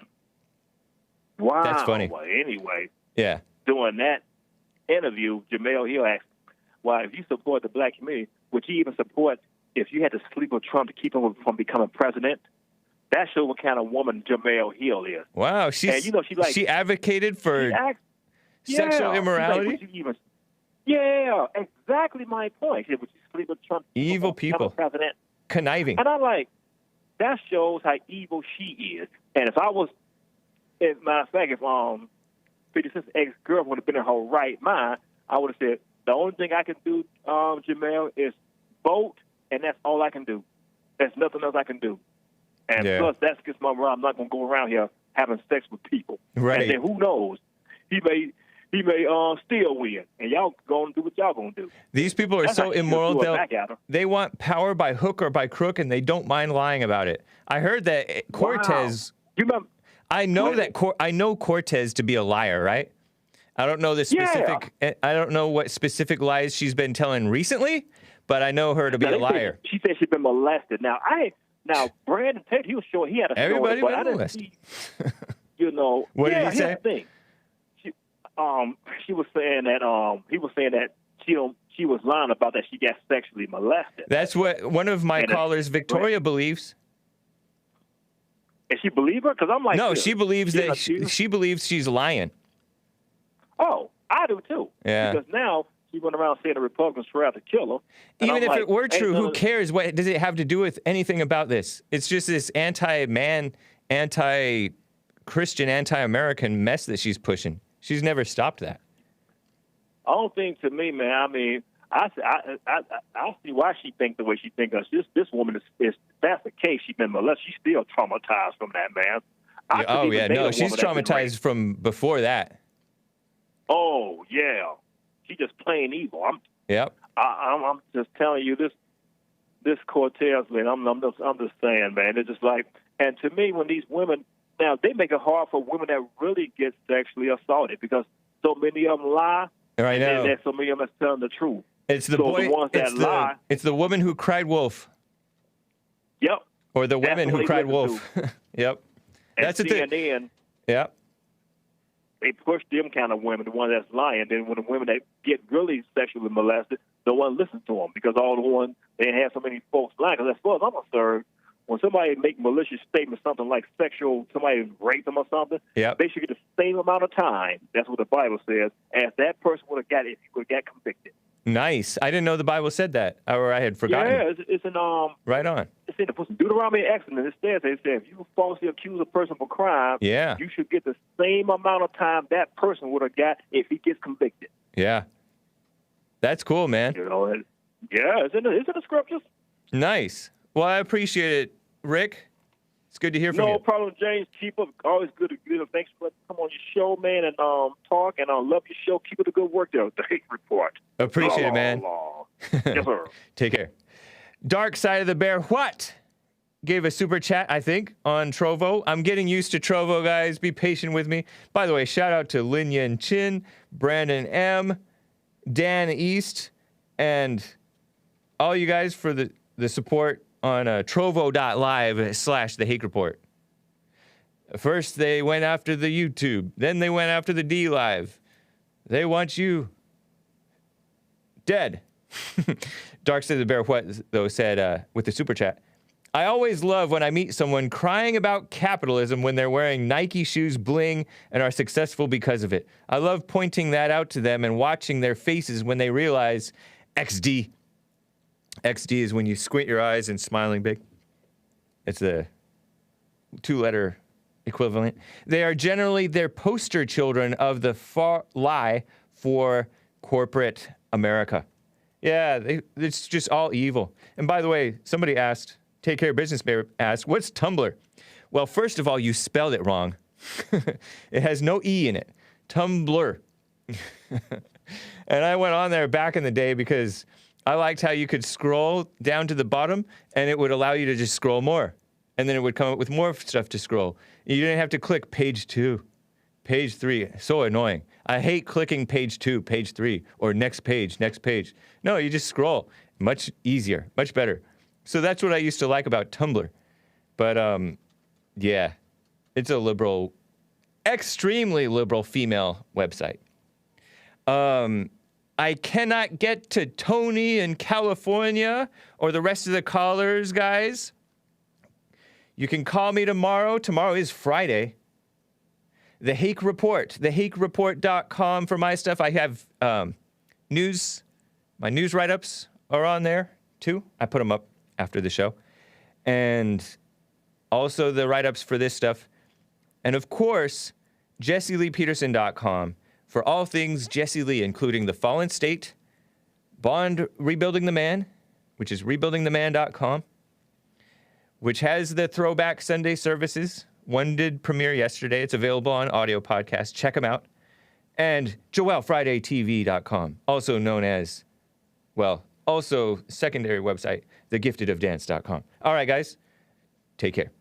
Wow. That's funny. Well, anyway. Yeah. During that interview, Jamel Hill asked, well, if you support the black community, would you even support if you had to sleep with Trump to keep him from becoming president? That shows what kind of woman Jamel Hill is. Wow. She advocated for sexual immorality? Yeah, exactly my point. She said, would you sleep with Trump? Evil people. President? Conniving. And I'm like, that shows how evil she is. And if I was, as a matter of fact, if 50 Cent's ex-girlfriend would have been in her right mind, I would have said, the only thing I can do, Jamel, is vote, and that's all I can do. There's nothing else I can do. And plus, that's against my rule. I'm not going to go around here having sex with people. Right. And then who knows? He may still win, and y'all going to do what y'all going to do. These people are so immoral. They want power by hook or by crook, and they don't mind lying about it. I heard that Cortez. Wow. You remember? I know Cortez to be a liar, right? I don't know the specific. Yeah. I don't know what specific lies she's been telling recently, but I know her to be a liar. She said she's been molested. Now Brandon Tate, he was sure he had a everybody story, been molested. What did he say? Thing. She was saying that he was saying that she was lying about that she got sexually molested. That's what one of my callers, Victoria, believes. And she believe her? Because I'm like, no, she believes that she believes she's lying. Oh, I do too. Yeah. Because now she went around saying the Republicans tried to kill her. And Even I'm if like, it were true, ain't who none- cares? What does it have to do with anything about this? It's just this anti-man, anti-Christian, anti-American mess that she's pushing. She's never stopped that. I don't think, to me, man. I mean, I see why she think the way she think. This woman is if that's the case, she's been molested. She's still traumatized from that, man. Oh yeah, no, she's traumatized from before that. Oh yeah, she's just plain evil. Yep. I'm just telling you this Cortez, man. I'm just saying, man. It's just like, and to me, when these women now they make it hard for women that really get sexually assaulted because so many of them lie. Right now, and there's so many of them that's telling the truth. It's the so boy. The ones that lie. It's the woman who cried wolf. Yep. Or the women who cried wolf. Yep. And That's the thing. CNN, Yep. they push them kind of women, the ones that's lying. Then when the women that get really sexually molested, no one listens to them because all the ones they have so many folks lying. Because as far as I'm concerned, when somebody make malicious statements, something like somebody raped them or something, yep. they should get the same amount of time. That's what the Bible says, as that person would have got if he would have got convicted. Nice. I didn't know the Bible said that, or I had forgotten. Yeah, it's in Right on. It's in the Deuteronomy and Exodus. It says if you falsely accuse a person of a crime, yeah, you should get the same amount of time that person would have got if he gets convicted. Yeah. That's cool, man. You know, yeah, it's in the scriptures. Nice. Well, I appreciate it, Rick. It's good to hear from you. No problem, James. Keep up. Always good to thanks for coming on your show, man, and talk. And I love your show. Keep up the good work there with the Hake Report. Appreciate it, man. Yes, sir. Take care. Dark Side of the Bear, what? Gave a super chat, I think, on Trovo. I'm getting used to Trovo, guys. Be patient with me. By the way, shout out to Lin Yen Chin, Brandon M., Dan East, and all you guys for the support on trovo.live/the Hake Report. First, they went after the YouTube. Then they went after the D Live. They want you dead. Dark Side of the Bear, what, though, said with the super chat, I always love when I meet someone crying about capitalism when they're wearing Nike shoes, bling, and are successful because of it. I love pointing that out to them and watching their faces when they realize XD. XD is when you squint your eyes and smiling big. It's the 2-letter equivalent. They are generally their poster children of the far lie for corporate America. Yeah, it's just all evil. And by the way, somebody asked, Take Care Business Bear asked, what's Tumblr? Well, first of all, you spelled it wrong. It has no E in it. Tumblr. And I went on there back in the day because I liked how you could scroll down to the bottom and it would allow you to just scroll more. And then it would come up with more stuff to scroll. You didn't have to click page 2, page 3. So annoying. I hate clicking page 2, page 3, or next page, next page. No, you just scroll. Much easier, much better. So that's what I used to like about Tumblr. But, yeah, it's a liberal, extremely liberal female website. I cannot get to Tony in California or the rest of the callers, guys. You can call me tomorrow. Tomorrow is Friday. The Hake Report, thehakereport.com for my stuff. I have news. My news write-ups are on there, too. I put them up after the show. And also the write-ups for this stuff. And, of course, JesseLeePeterson.com for all things Jesse Lee, including The Fallen State, Bond Rebuilding the Man, which is rebuildingtheman.com, which has the Throwback Sunday services. One did premiere yesterday. It's available on audio podcast. Check them out. And JoelFridayTV.com, also known as, well, also secondary website, thegiftedofdance.com. All right, guys. Take care.